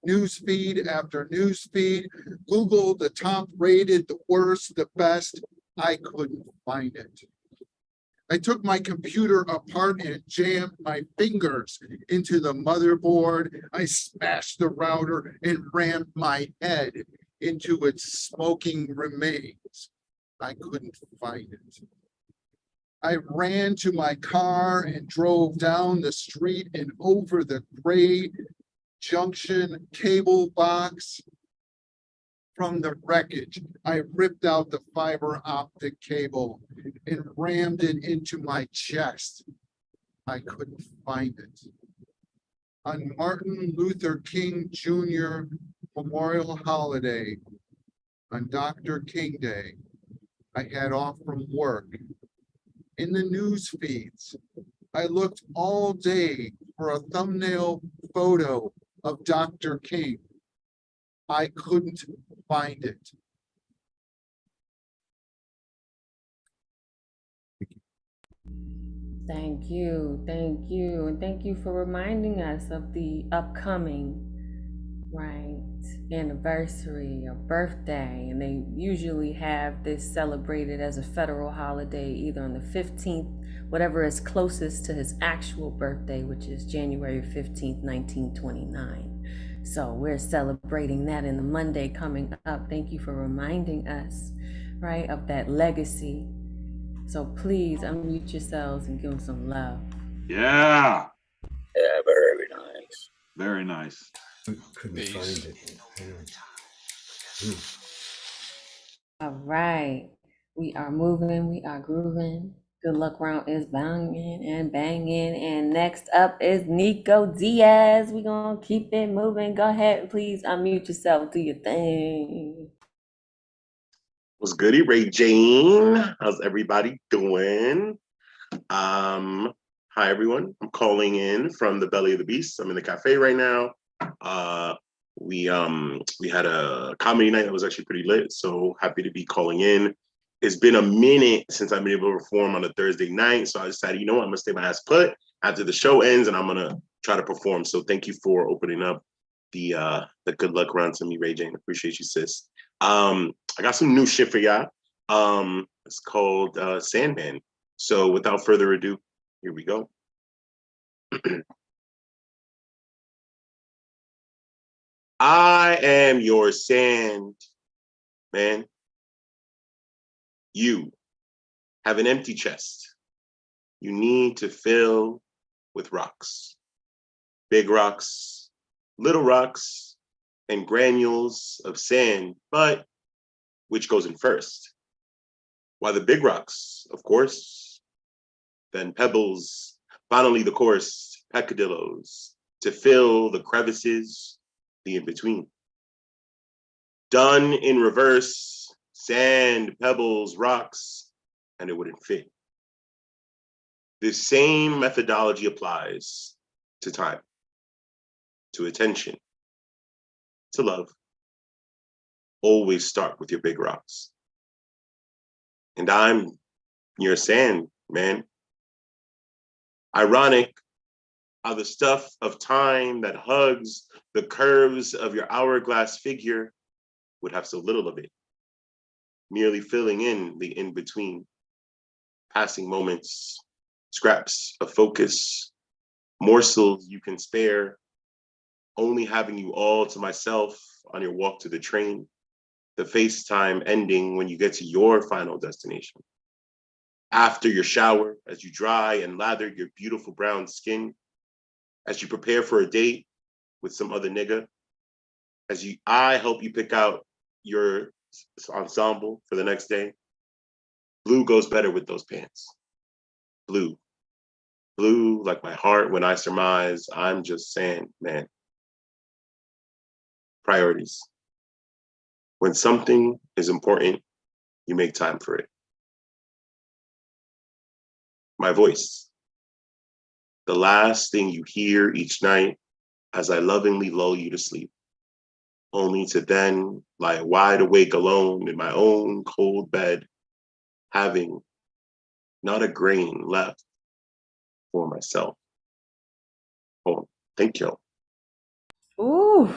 news feed after news feed, Google the top rated, the worst, the best. I couldn't find it. I took my computer apart and jammed my fingers into the motherboard. I smashed the router and rammed my head into its smoking remains. I couldn't find it. I ran to my car and drove down the street and over the gray junction cable box. From the wreckage, I ripped out the fiber optic cable and rammed it into my chest. I couldn't find it. On Martin Luther King Jr. Memorial Holiday, on Dr. King Day, I had off from work. In the news feeds, I looked all day for a thumbnail photo of Dr. King. I couldn't find it. Thank you, thank you, and thank you for reminding us of the upcoming, right, anniversary or birthday. And they usually have this celebrated as a federal holiday, either on the 15th, whatever is closest to his actual birthday, which is January 15th, 1929. So we're celebrating that in the Monday coming up. Thank you for reminding us, right, of that legacy. So please unmute yourselves and give them some love. Yeah. Yeah, very nice. Very nice. Couldn't Peace. find it. All right. We are moving, we are grooving. Good luck round is banging and banging. And next up is Nico Diaz. We're going to keep it moving. Go ahead, please unmute yourself. Do your thing. What's goody, Ray Jane? How's everybody doing? Hi everyone. I'm calling in from the belly of the beast. I'm in the cafe right now. We had a comedy night that was actually pretty lit, so happy to be calling in. It's been a minute since I've been able to perform on a Thursday night, so I decided, you know what, I'm gonna stay my ass put after the show ends, and I'm gonna try to perform. So thank you for opening up the good luck round to me, Ray Jane. Appreciate you, sis. I got some new shit for y'all. It's called Sandman. So without further ado, here we go. I am your sand, man. You have an empty chest. You need to fill with rocks. Big rocks, little rocks, and granules of sand, but which goes in first? Why, the big rocks, of course, then pebbles, finally the coarse peccadillos to fill the crevices, the in-between. Done in reverse, sand, pebbles, rocks, and it wouldn't fit. The same methodology applies to time, to attention, to love. Always start with your big rocks. And I'm your sand, man. Ironic how the stuff of time that hugs the curves of your hourglass figure would have so little of it, merely filling in the in-between, passing moments, scraps of focus, morsels you can spare, only having you all to myself on your walk to the train, the FaceTime ending when you get to your final destination. After your shower, as you dry and lather your beautiful brown skin, as you prepare for a date with some other nigga, I help you pick out your ensemble for the next day. Blue goes better with those pants. Blue. Blue like my heart when I surmise I'm just sand, man. Priorities. When something is important, you make time for it. My voice. The last thing you hear each night as I lovingly lull you to sleep, only to then lie wide awake alone in my own cold bed, having not a grain left for myself. Oh, thank you. Ooh,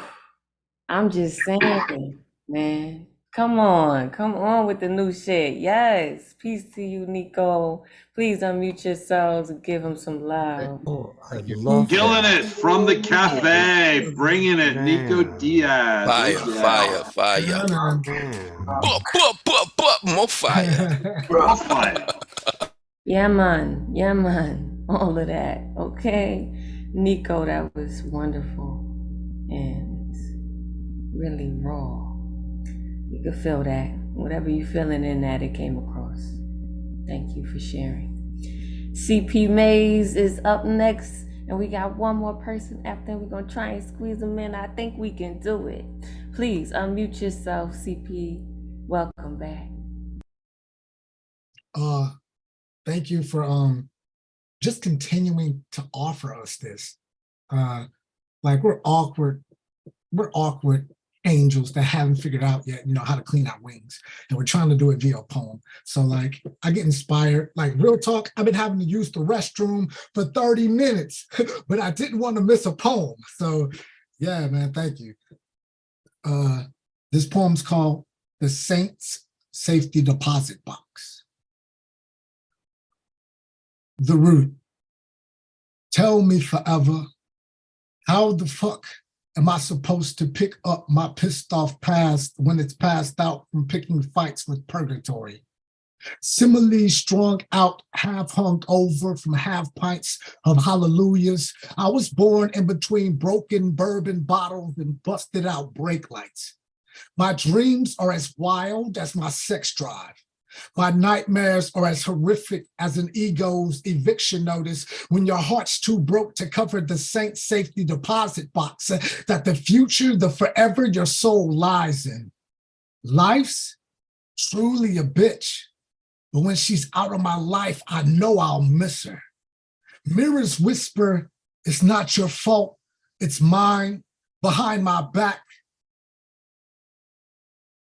I'm just saying, man. Come on with the new shit. Yes, peace to you, Nico. Please unmute yourselves and give him some love. Oh, I love Killing that. it from the cafe, bringing it, Nico Man. Diaz. Fire, Oh, yeah. fire, fire. More fire. More fire. Yeah, man. All of that. Okay. Nico, that was wonderful and really raw. You could feel that. Whatever you feeling in that, it came across. Thank you for sharing. CP Mays is up next, and we got one more person after. We're gonna try and squeeze them in. I think we can do it. Please unmute yourself, CP. Welcome back. Thank you for just continuing to offer us this. Like we're awkward angels that haven't figured out yet, how to clean our wings. And we're trying to do it via a poem. So like I get inspired, like real talk, I've been having to use the restroom for 30 minutes, but I didn't want to miss a poem. So yeah, man, thank you. This poem's called The Saints Safety Deposit Box. The root. Tell me forever, how the fuck am I supposed to pick up my pissed off past when it's passed out from picking fights with purgatory? Similarly strung out, half hung over from half pints of hallelujahs. I was born in between broken bourbon bottles and busted out brake lights. My dreams are as wild as my sex drive. My nightmares are as horrific as an ego's eviction notice when your heart's too broke to cover the saint's safety deposit box that the future, the forever your soul lies in. Life's truly a bitch, but when she's out of my life, I know I'll miss her. Mirrors whisper, it's not your fault, it's mine, behind my back.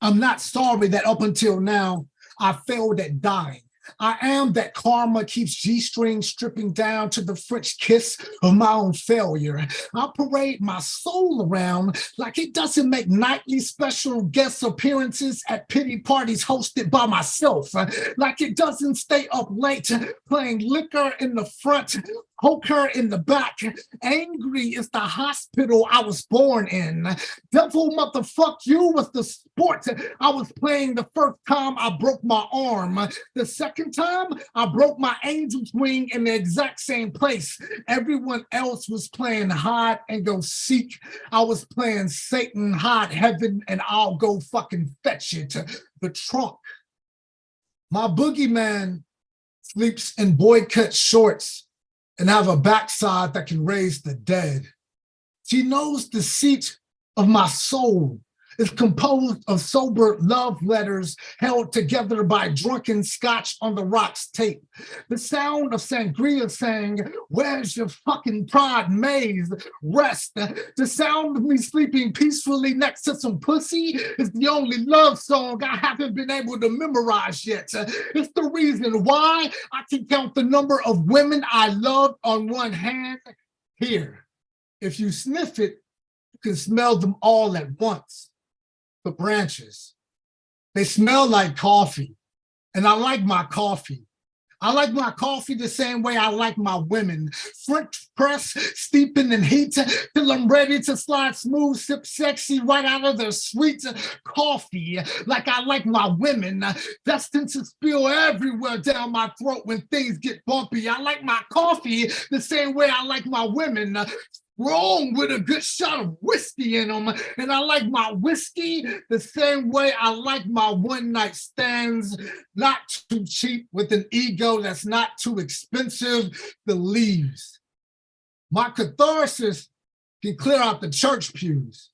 I'm not sorry that up until now, I failed at dying. I am that karma keeps G-string stripping down to the French kiss of my own failure. I parade my soul around like it doesn't make nightly special guest appearances at pity parties hosted by myself. Like it doesn't stay up late playing liquor in the front, poker in the back. Angry is the hospital I was born in. Devil motherfuck you was the sport I was playing the first time I broke my arm. The second time, I broke my angel's wing in the exact same place. Everyone else was playing hide and go seek. I was playing Satan, hide heaven, and I'll go fucking fetch it. The trunk. My boogeyman sleeps in boy-cut shorts and have a backside that can raise the dead. She knows the seat of my soul is composed of sober love letters held together by drunken scotch on the rocks tape. The sound of sangria saying, where's your fucking pride maze? Rest. The sound of me sleeping peacefully next to some pussy is the only love song I haven't been able to memorize yet. It's the reason why I can count the number of women I loved on one hand here. If you sniff it, you can smell them all at once. The branches. They smell like coffee, and I like my coffee. I like my coffee the same way I like my women. French press, steeping in heat till I'm ready to slide smooth, sip sexy right out of their sweet coffee. Like I like my women, destined to spill everywhere down my throat when things get bumpy. I like my coffee the same way I like my women. Wrong with a good shot of whiskey in them. And I like my whiskey the same way I like my one night stands, not too cheap with an ego that's not too expensive. The leaves. My catharsis can clear out the church pews.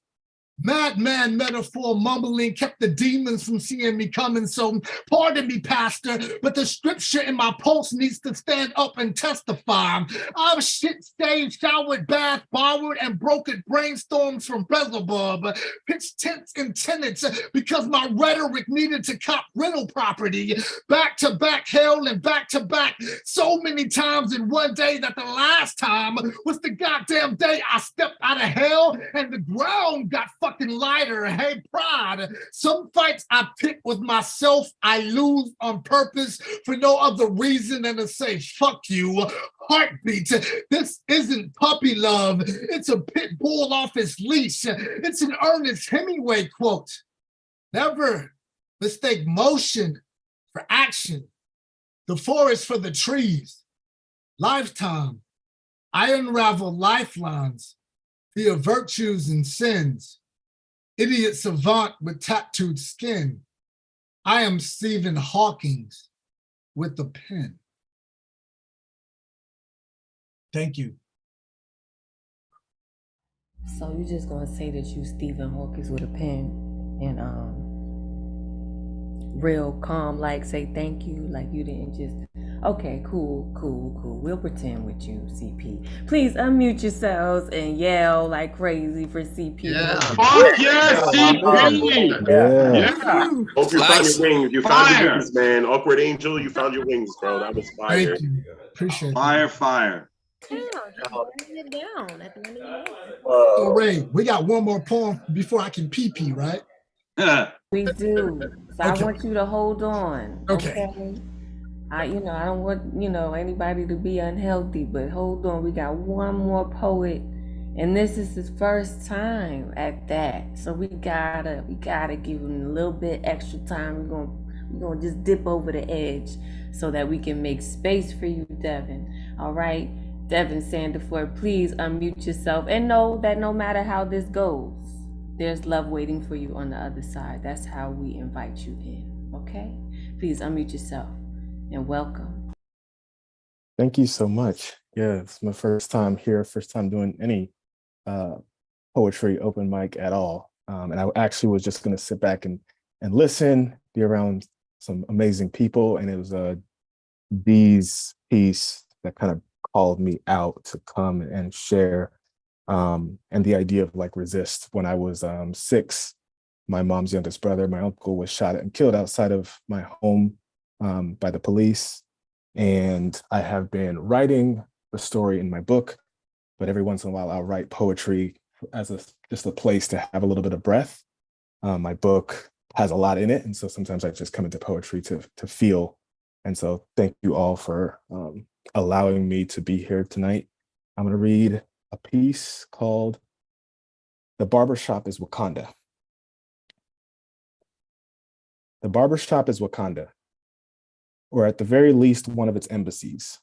Madman metaphor mumbling kept the demons from seeing me coming, so pardon me, pastor, but the scripture in my pulse needs to stand up and testify. I've shit-staged, showered, bath, borrowed, and broken brainstorms from Beelzebub, pitched tents and tenants because my rhetoric needed to cop rental property, back-to-back hell and back-to-back so many times in one day that the last time was the goddamn day I stepped out of hell and the ground got fucking lighter. Hey, pride. Some fights I pick with myself, I lose on purpose for no other reason than to say, fuck you. Heartbeat. This isn't puppy love. It's a pit bull off his leash. It's an Ernest Hemingway quote. Never mistake motion for action. The forest for the trees. Lifetime. I unravel lifelines via virtues and sins. Idiot savant with tattooed skin. I am Stephen Hawking with the pen. Thank you. So you just gonna say that you Stephen Hawking with a pen and real calm, like say thank you, like you didn't just. Okay, cool. We'll pretend with you, CP. Please unmute yourselves and yell like crazy for CP. Yeah. Fuck yes, CP! Yeah. Hope you found your wings. You found your Fire! wings, man. Awkward Angel, you found your wings, bro. That was fire. Thank you. Appreciate it. Fire. Writing it down at the end of the night. So Ray, we got one more poem before I can pee right? We do. So I Okay. want you to hold on. Okay. I don't want, anybody to be unhealthy, but hold on. We got one more poet, and this is his first time at that. So we gotta give him a little bit extra time. We're gonna just dip over the edge so that we can make space for you, Devin. All right, Devin Sandiford, please unmute yourself and know that no matter how this goes, there's love waiting for you on the other side. That's how we invite you in. Okay, please unmute yourself. And welcome. Thank you so much. Yeah, it's my first time here, first time doing any poetry open mic at all. And I actually was just going to sit back and listen, be around some amazing people. And it was Dee's piece that kind of called me out to come and share. And the idea of like resist. When I was 6, my mom's youngest brother, my uncle, was shot and killed outside of my home by the police. And I have been writing the story in my book, but every once in a while I'll write poetry as just a place to have a little bit of breath. My book has a lot in it, and so sometimes I just come into poetry to feel. And so thank you all for allowing me to be here tonight. I'm gonna read a piece called "The Barbershop is Wakanda." The barbershop is Wakanda, or at the very least, one of its embassies,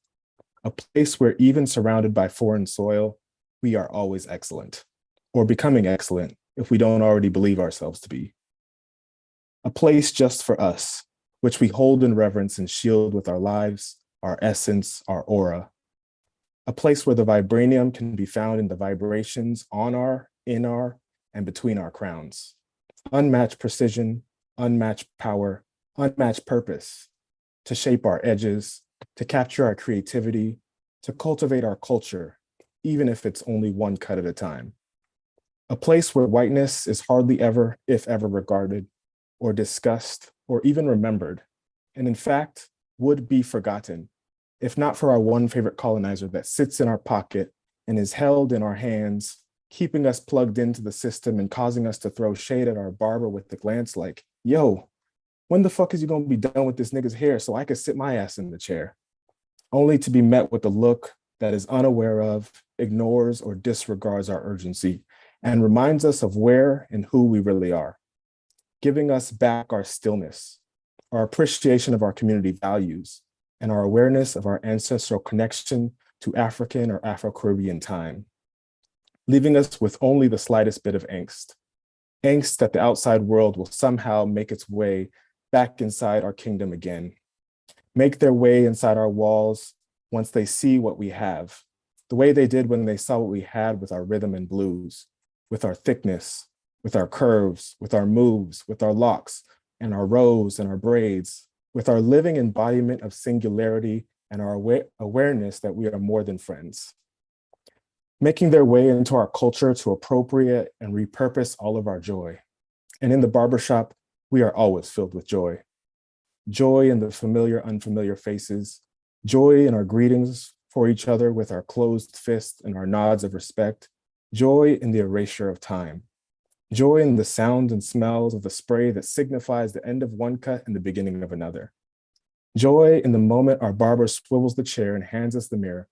a place where even surrounded by foreign soil, we are always excellent, or becoming excellent if we don't already believe ourselves to be. A place just for us, which we hold in reverence and shield with our lives, our essence, our aura. A place where the vibranium can be found in the vibrations on our, in our, and between our crowns. Unmatched precision, unmatched power, unmatched purpose, to shape our edges, to capture our creativity, to cultivate our culture, even if it's only one cut at a time. A place where whiteness is hardly ever, if ever, regarded or discussed or even remembered, and in fact, would be forgotten, if not for our one favorite colonizer that sits in our pocket and is held in our hands, keeping us plugged into the system and causing us to throw shade at our barber with the glance like, yo, when the fuck is you gonna be done with this nigga's hair so I can sit my ass in the chair? Only to be met with a look that is unaware of, ignores or disregards our urgency, and reminds us of where and who we really are, giving us back our stillness, our appreciation of our community values, and our awareness of our ancestral connection to African or Afro-Caribbean time, leaving us with only the slightest bit of angst that the outside world will somehow make its way back inside our kingdom again, make their way inside our walls once they see what we have, the way they did when they saw what we had with our rhythm and blues, with our thickness, with our curves, with our moves, with our locks and our rows and our braids, with our living embodiment of singularity and our awareness that we are more than friends. Making their way into our culture to appropriate and repurpose all of our joy. And in the barbershop, we are always filled with joy. Joy in the familiar, unfamiliar faces, joy in our greetings for each other with our closed fists and our nods of respect, joy in the erasure of time, joy in the sounds and smells of the spray that signifies the end of one cut and the beginning of another, joy in the moment our barber swivels the chair and hands us the mirror,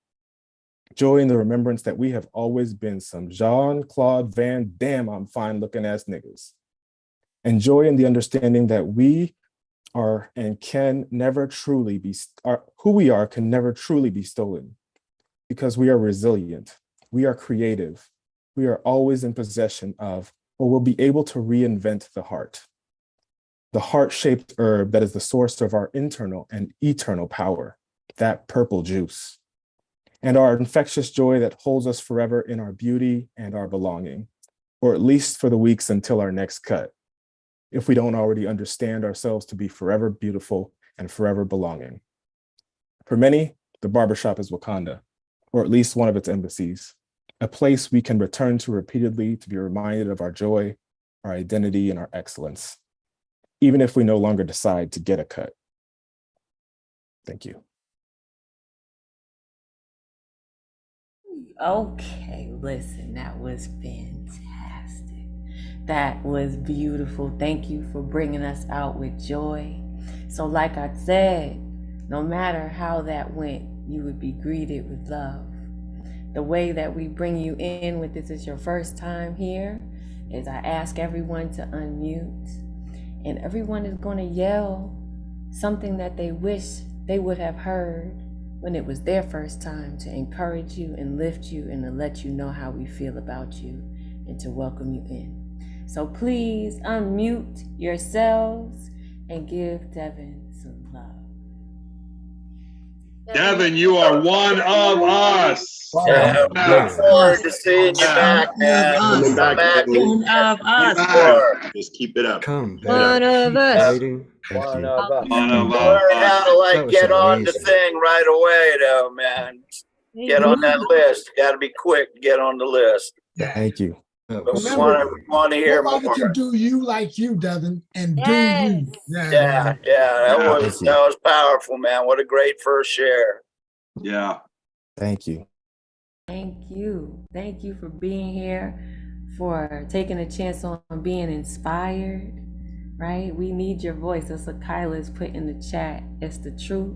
joy in the remembrance that we have always been some Jean-Claude Van Damme I'm fine looking ass niggas, and joy in the understanding that we are and can never truly be, who we are can never truly be stolen, because we are resilient, we are creative, we are always in possession of, or will be able to reinvent the heart-shaped herb that is the source of our internal and eternal power, that purple juice. and our infectious joy that holds us forever in our beauty and our belonging, or at least for the weeks until our next cut, if we don't already understand ourselves to be forever beautiful and forever belonging. For many, the barbershop is Wakanda, or at least one of its embassies, a place we can return to repeatedly to be reminded of our joy, our identity, and our excellence, even if we no longer decide to get a cut. Thank you. Okay, listen, that was fantastic. That was beautiful. Thank you for bringing us out with joy. So like I said, no matter how that went, you would be greeted with love. The way that we bring you in when this is your first time here is I ask everyone to unmute, and everyone is going to yell something that they wish they would have heard when it was their first time, to encourage you and lift you and to let you know how we feel about you and to welcome you in. So please unmute yourselves and give Devin some love. Devin, you are one of us. Yeah, look forward to seeing you back, man. Coming Come back. One of us. Just keep it up. Come One back. of us. Fighting. Thank One you. of us. One of Learn how to That like was get on the amazing. thing right away, though, man. Get on that list. Got to be quick to get on the list. Thank you. That But was we so want good. to hear Nobody more. can do you like you, Devin, and do Yes. you. Yeah, man. that was powerful, man. What a great first share. Yeah. Thank you. Thank you. Thank you for being here, for taking a chance on being inspired, right? We need your voice. That's what Kyla's put in the chat. It's the truth.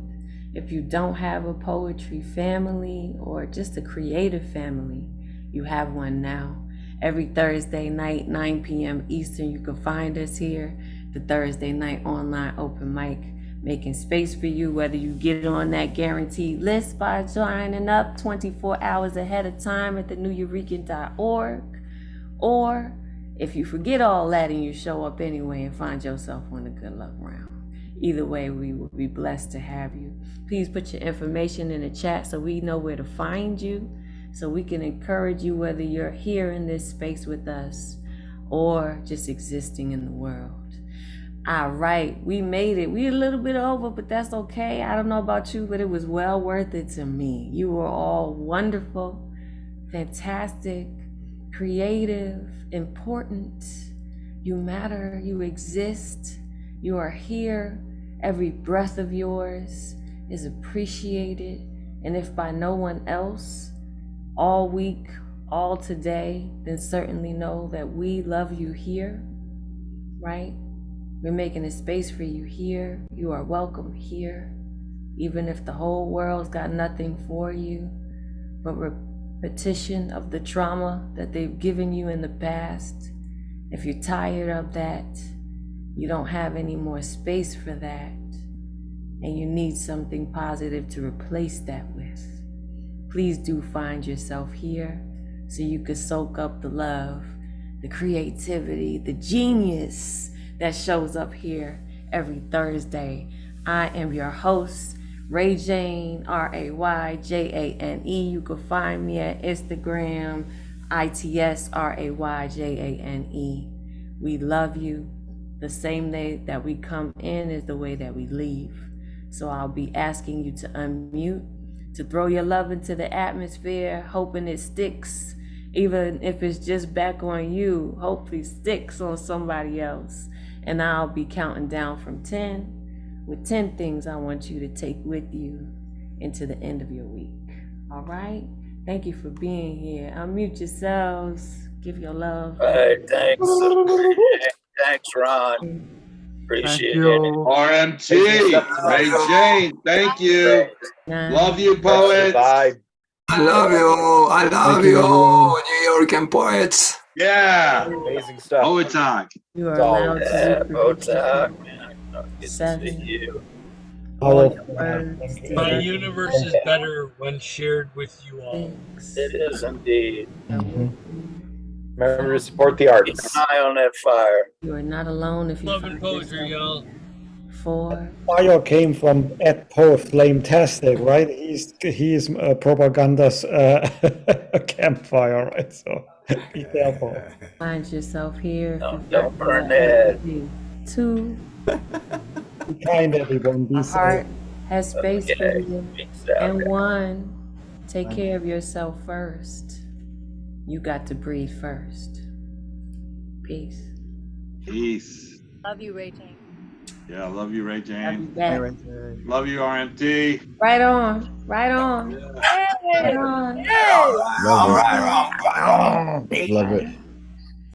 If you don't have a poetry family or just a creative family, you have one now. Every Thursday night, 9 p.m. Eastern, you can find us here, the Thursday night online open mic, making space for you, whether you get on that guaranteed list by joining up 24 hours ahead of time at theneweurekan.org, or if you forget all that and you show up anyway and find yourself on the good luck round. Either way, we will be blessed to have you. Please put your information in the chat so we know where to find you, so we can encourage you whether you're here in this space with us or just existing in the world. All right, we made it. We're a little bit over, but that's okay. I don't know about you, but it was well worth it to me. You were all wonderful, fantastic, creative, important. You matter, you exist, you are here. Every breath of yours is appreciated. And if by no one else, all week, all today, then certainly know that we love you here, right? We're making a space for you here. You are welcome here, even if the whole world's got nothing for you but repetition of the trauma that they've given you in the past. If you're tired of that, you don't have any more space for that, and you need something positive to replace that with, please do find yourself here so you can soak up the love, the creativity, the genius that shows up here every Thursday. I am your host, Ray Jane, RAYJANE. You can find me at Instagram, ITSRAYJANE. We love you. The same way that we come in is the way that we leave. So I'll be asking you to unmute, to throw your love into the atmosphere, hoping it sticks. Even if it's just back on you, hopefully sticks on somebody else. And I'll be counting down from 10 with 10 things I want you to take with you into the end of your week. All right? Thank you for being here. Unmute yourselves. Give your love. Hey, thanks. Thanks, Ron. Appreciate it. RMT, Ray Jane, thank you. Love you, poets. Bye. I love you. I love you, New York poets. Yeah. Amazing stuff. Poet talk. You are allowed to Poet talk, man. Good to see 7 you. words. My universe is better when shared with you all. It is indeed. Remember to support the Keep arts. an eye on that fire. You are not alone if you Love and find poetry, yourself y'all. 4. Fire came from Ed Poe, Flame-tastic, right? He's propaganda's campfire, right? So be careful. Find yourself here. If you Don't burn that. 2. Be kind, everyone. Be My safe. heart has space for Okay. you. Peace out. And 1, take care of yourself first. You got to breathe first. Peace. Peace. Love you, Ray Jane. Yeah, love you, Ray Love you Jane. back. Love you, RMT. Right on. Right on. Right on. Love it. Love it.